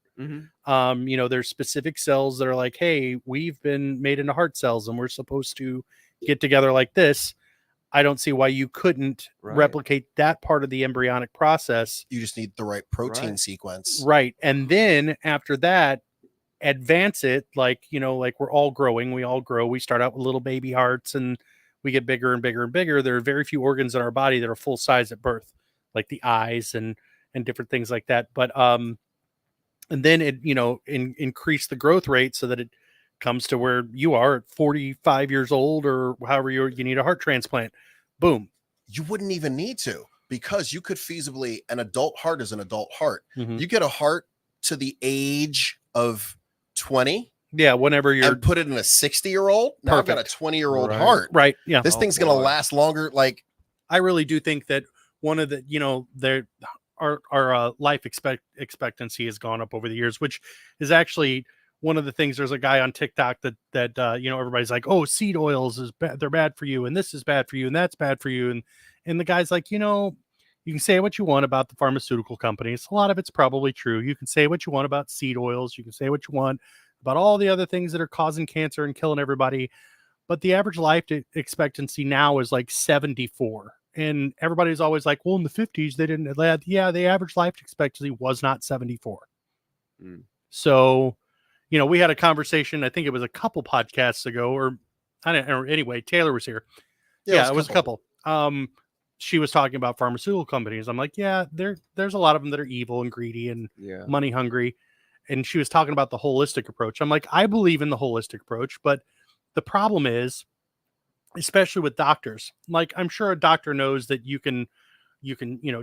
There's specific cells that are like, hey, we've been made into heart cells and we're supposed to get together like this. I don't see why you couldn't replicate that part of the embryonic process. You just need the right protein sequence. Right. And then after that, advance it, like we're all growing. We all grow. We start out with little baby hearts and we get bigger and bigger and bigger. There are very few organs in our body that are full size at birth, like the eyes and different things like that. But and then it, increase the growth rate so that it comes to where you are at 45 years old or however you need a heart transplant. Boom. You wouldn't even need to, because you could feasibly, an adult heart is an adult heart. You get a heart to the age of 20. Yeah, whenever you're, and put it in a 60-year-old. Now I've got a 20-year-old heart. Right. Yeah. This thing's going to last longer. Like, I really do think that one of the, our life expectancy has gone up over the years, which is actually one of the things. There's a guy on TikTok that everybody's like, oh, seed oils is bad. They're bad for you. And this is bad for you. And that's bad for you. And the guy's like, you can say what you want about the pharmaceutical companies. A lot of it's probably true. You can say what you want about seed oils. You can say what you want about all the other things that are causing cancer and killing everybody. But the average life expectancy now is like 74. And everybody's always like, well, in the 50s, they didn't. Yeah, the average life expectancy was not 74. So, we had a conversation, I think it was a couple podcasts ago, or I don't know. Anyway, Taylor was here. Yeah, it was a couple. She was talking about pharmaceutical companies. I'm like, yeah, there's a lot of them that are evil and greedy and money hungry. And she was talking about the holistic approach. I'm like, I believe in the holistic approach, but the problem is, especially with doctors, like I'm sure a doctor knows that you can,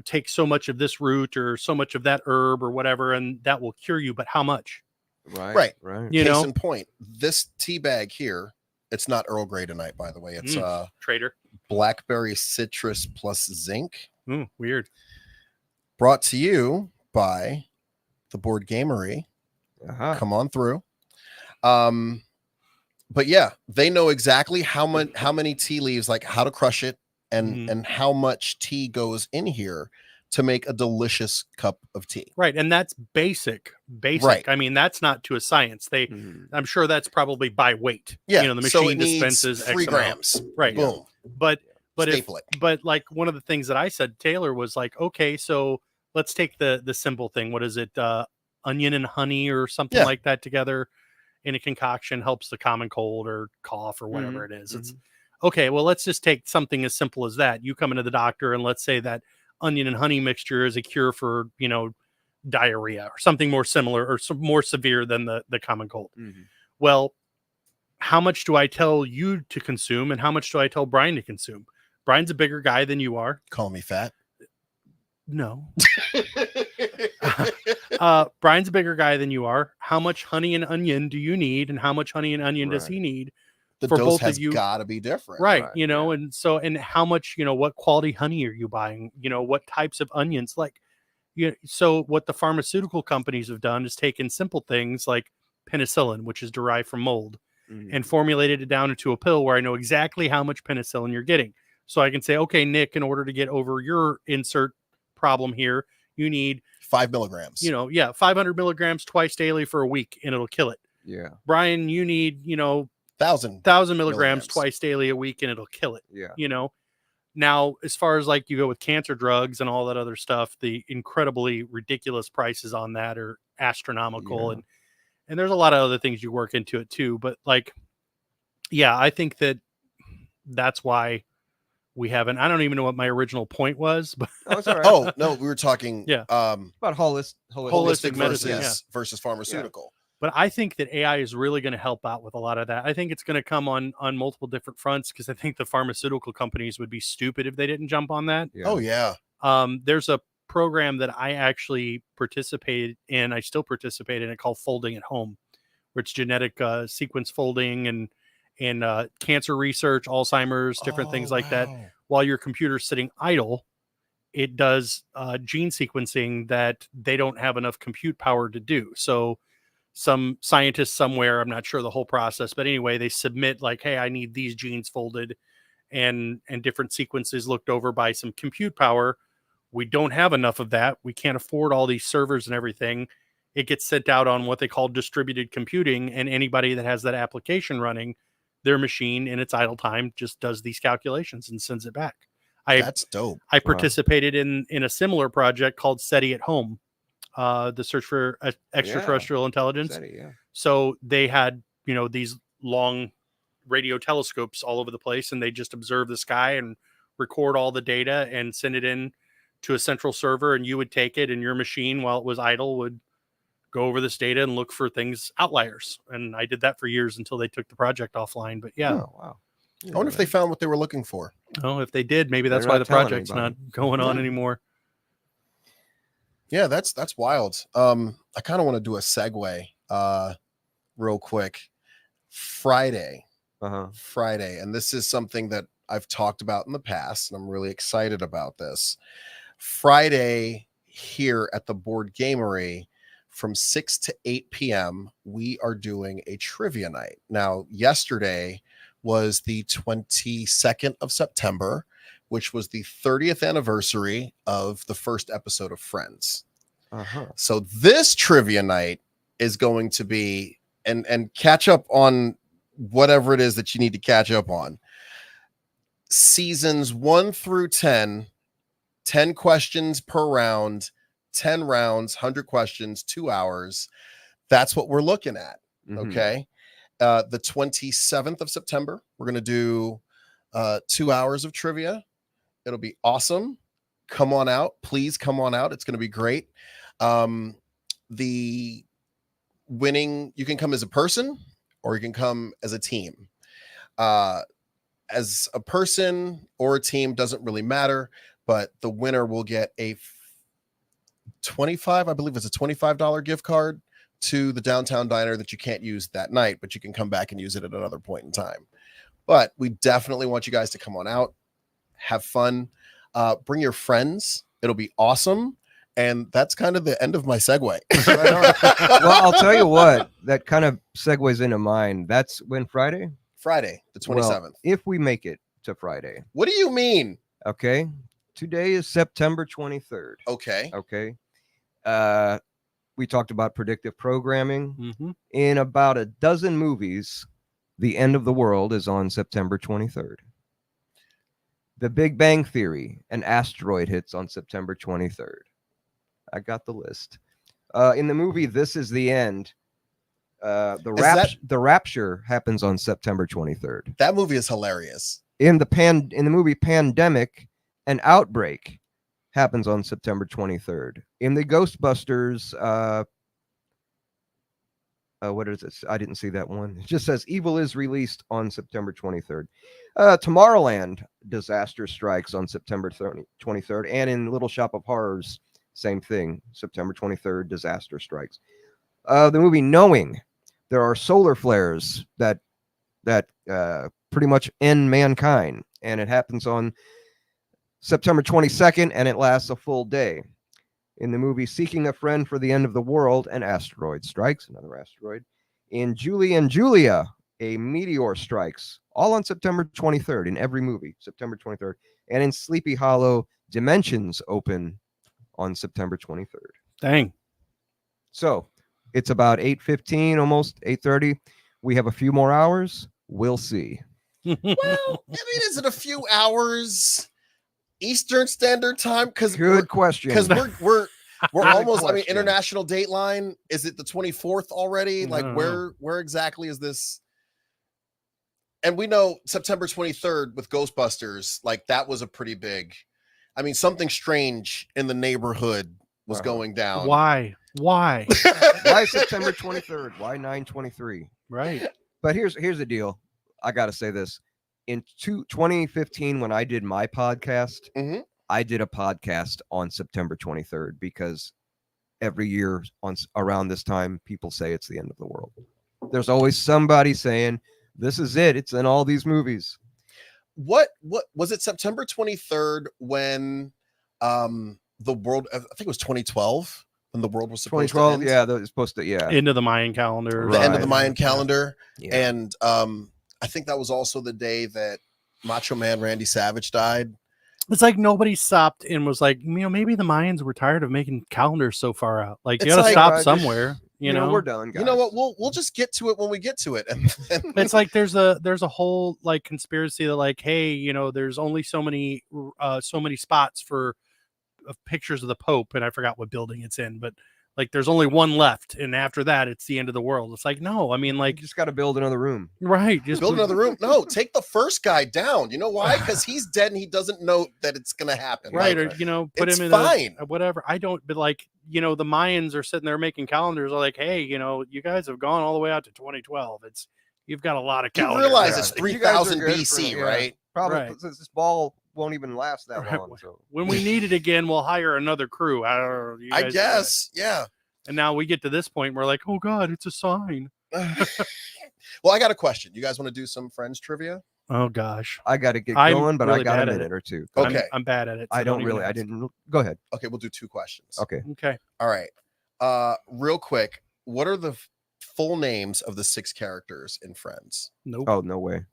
take so much of this root or so much of that herb or whatever, and that will cure you. But how much? Right. Case in point, this tea bag here, it's not Earl Grey tonight, by the way. It's Trader blackberry citrus plus zinc. Weird. Brought to you by the Board Gamery. Come on through. But yeah, they know exactly how many tea leaves, like how to crush it and how much tea goes in here to make a delicious cup of tea. Right. And that's basic. Right. I mean, that's not to a science. I'm sure that's probably by weight. Yeah. The machine dispenses 3 grams. Right. Boom. But but like one of the things that I said, Taylor was like, okay, so let's take the simple thing. What is it? Onion and honey or something like that together in a concoction helps the common cold or cough or whatever it is. It's okay. Well, let's just take something as simple as that. You come into the doctor and let's say that onion and honey mixture is a cure for, diarrhea or something more similar or some more severe than the common cold. Well, how much do I tell you to consume and how much do I tell Bryan to consume? Bryan's a bigger guy than you are. Call me fat. No. Bryan's a bigger guy than you are. How much honey and onion do you need? And how much honey and onion does he need? The for dose both has of you? got to be different. Right. And how much, what quality honey are you buying? What types of onions? Like, so what the pharmaceutical companies have done is taken simple things like penicillin, which is derived from mold, and formulated it down into a pill where I know exactly how much penicillin you're getting. So I can say, okay, Nick, in order to get over your insert problem here, you need 5 milligrams. 500 milligrams twice daily for a week and it'll kill it. Yeah. Bryan, you need, 1,000 milligrams twice daily a week and it'll kill it. Yeah. Now, as far as like you go with cancer drugs and all that other stuff, the incredibly ridiculous prices on that are astronomical. Yeah. And there's a lot of other things you work into it too. But like, yeah, I think that's why we haven't. I don't even know what my original point was, but Oh, it's all right. Oh no, we were talking Yeah. About Holistic medicine, versus pharmaceutical. but I think that AI is really going to help out with a lot of that. I think it's going to come on multiple different fronts, because I think the pharmaceutical companies would be stupid if they didn't jump on that. Yeah. Oh yeah. There's a program that I actually participated in. I still participate in it, called Folding at Home, where it's genetic sequence folding and cancer research, Alzheimer's, different things like that. While your computer's sitting idle, it does gene sequencing that they don't have enough compute power to do. So some scientist somewhere, I'm not sure the whole process, but anyway, they submit like, hey, I need these genes folded and different sequences looked over by some compute power. We don't have enough of that. We can't afford all these servers and everything. It gets sent out on what they call distributed computing, and anybody that has that application running, their machine in its idle time just does these calculations and sends it back. That's dope. I participated in a similar project called SETI at Home, the search for extraterrestrial intelligence. SETI, yeah. So they had, these long radio telescopes all over the place, and they just observe the sky and record all the data and send it in to a central server, and you would take it, and your machine, while it was idle, would go over this data and look for things, outliers. And I did that for years until they took the project offline. But yeah. Oh, wow. I wonder if they found what they were looking for. Oh, if they did, maybe that's They're why not the telling project's anybody. not going on anymore. Yeah, that's wild. I kind of want to do a segue real quick. Friday, and this is something that I've talked about in the past, and I'm really excited about this. Friday here at the Board Gamery, from 6 to 8 p.m., we are doing a trivia night. Now, yesterday was the 22nd of September, which was the 30th anniversary of the first episode of Friends. So this trivia night is going to be, and catch up on whatever it is that you need to catch up on. Seasons 1 through 10, 10 questions per round, 10 rounds, 100 questions, 2 hours. That's what we're looking at. Okay. The 27th of September, we're going to do 2 hours of trivia. It'll be awesome. Come on out. Please come on out. It's going to be great. The winning, you can come as a person or you can come as a team. As a person or a team, doesn't really matter, but the winner will get a I believe it's a $25 gift card to the downtown diner that you can't use that night, but you can come back and use it at another point in time. But we definitely want you guys to come on out, have fun, bring your friends. It'll be awesome. And that's kind of the end of my segue. Well, I'll tell you what, that kind of segues into mine. That's when Friday, the 27th. Well, if we make it to Friday. What do you mean? Okay. Today is September 23rd. Okay. We talked about predictive programming. In about a dozen movies, the end of the world is on September 23rd. The Big Bang Theory, an asteroid hits on September 23rd. I got the list. In the movie This Is the End, the rapture happens on September 23rd. That movie is hilarious. In the movie Pandemic, an outbreak happens on September 23rd. In the Ghostbusters, what is it? I didn't see that one. It just says Evil is released on September 23rd. Tomorrowland disaster strikes on September 23rd. And in Little Shop of Horrors, same thing. September 23rd, disaster strikes. The movie Knowing, there are solar flares that pretty much end mankind. And it happens on September 22nd, and it lasts a full day. In the movie Seeking a Friend for the End of the World, an asteroid strikes, another asteroid. In Julie and Julia, a meteor strikes, all on September 23rd, in every movie, September 23rd. And in Sleepy Hollow, dimensions open on September 23rd. Dang. So It's about 8:15, almost 8:30. We have a few more hours. We'll see. Well, I mean, is it a few hours Eastern Standard Time? Good question. Because we're almost. I mean, question. international dateline. Is it the 24th already? Like, where exactly is this? And we know September 23rd with Ghostbusters. Like, that was a pretty big. I mean, something strange in the neighborhood was going down. Why? Why September 23rd? Why 9/23? Right. But here's the deal. I got to say this. In 2015, when I did my podcast, I did a podcast on September 23rd because every year around this time, people say it's the end of the world. There's always somebody saying, this is it. It's in all these movies. What was it? September 23rd when the world, I think it was 2012 when the world was supposed 2012, to end. yeah, that was supposed to, Into the Mayan calendar. The end of the Mayan calendar. Yeah. And I think that was also the day that Macho Man Randy Savage died. It's like nobody stopped and was like, maybe the Mayans were tired of making calendars so far out. Like, you It's gotta like, stop somewhere. You know, we're done, guys. You know what? We'll just get to it when we get to it. And it's like there's a whole like conspiracy that like, hey, there's only so many spots for pictures of the Pope, and I forgot what building it's in, but like there's only one left, and after that it's the end of the world. It's like, no, I mean, like, you just got to build another room, right? Just build another room. No, take the first guy down. You know why? Because he's dead and he doesn't know that it's gonna happen, right? Like, Or put it's him in fine. whatever. I don't, but like, the Mayans are sitting there making calendars. Are like, hey, you guys have gone all the way out to 2012. You've got a lot of You calendars. realize Yeah. it's If you 3000 guys are good BC, for- yeah. right? probably Right. since this ball won't even last that Right. long. So When we need it again, we'll hire another crew. You I guys are good. guess, yeah. And now we get to this point, we're like, oh God, it's a sign. Well, I got a question. You guys want to do some Friends trivia? Oh gosh. I got to get I'm going, but really I got a bad at minute it. or two. Okay. I'm bad at it. So I don't even really. I ask. didn't. Go ahead. Okay, we'll do 2 questions. Okay. Okay. All right. Real quick, what are the full names of the 6 characters in Friends? Nope. Oh, no way.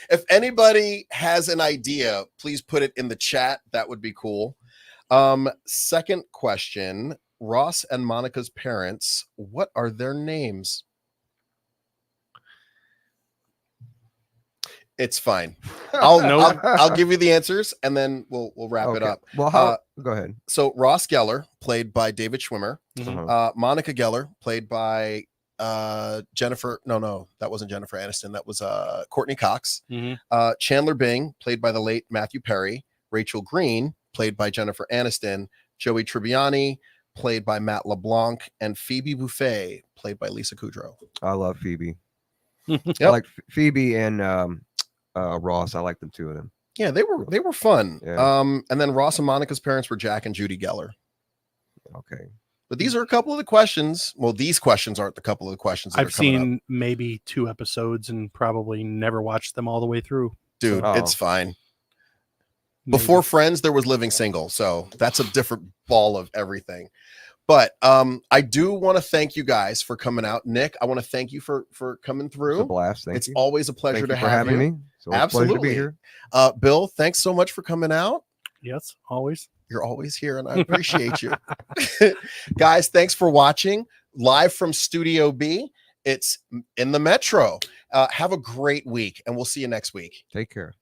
If anybody has an idea, please put it in the chat. That would be cool. Second question, Ross and Monica's parents, what are their names? It's fine. I'll give you the answers and then we'll wrap it Okay. up. Well, go ahead. So Ross Geller, played by David Schwimmer. Mhm. Monica Geller, played by Jennifer. No, that wasn't Jennifer Aniston. That was Courtney Cox. Mhm. Chandler Bing, played by the late Matthew Perry. Rachel Green, played by Jennifer Aniston. Joey Tribbiani, played by Matt LeBlanc, and Phoebe Buffay, played by Lisa Kudrow. I love Phoebe. Yep. I like Phoebe and Ross. I like them, 2 of them. Yeah, they were fun. Yeah. And then Ross and Monica's parents were Jack and Judy Geller. Okay. But these are a couple of the questions. Well, these questions aren't the couple of the questions that I've are coming up. seen maybe 2 episodes and probably never watched them all the way through. Dude, Oh. it's fine. Maybe. Before Friends, there was Living Single, so that's a different ball of everything. But I do want to thank you guys for coming out. Nick, I want to thank you for coming It's a through. blast. Thank It's you. always a pleasure Thank to you for have having you. me. So it's a pleasure to Absolutely. be here. Bill, thanks so much for coming out. Yes, always. You're always here, and I appreciate you. Guys, thanks for watching live from Studio B. It's in the Metro. Have a great week, and we'll see you next week. Take care.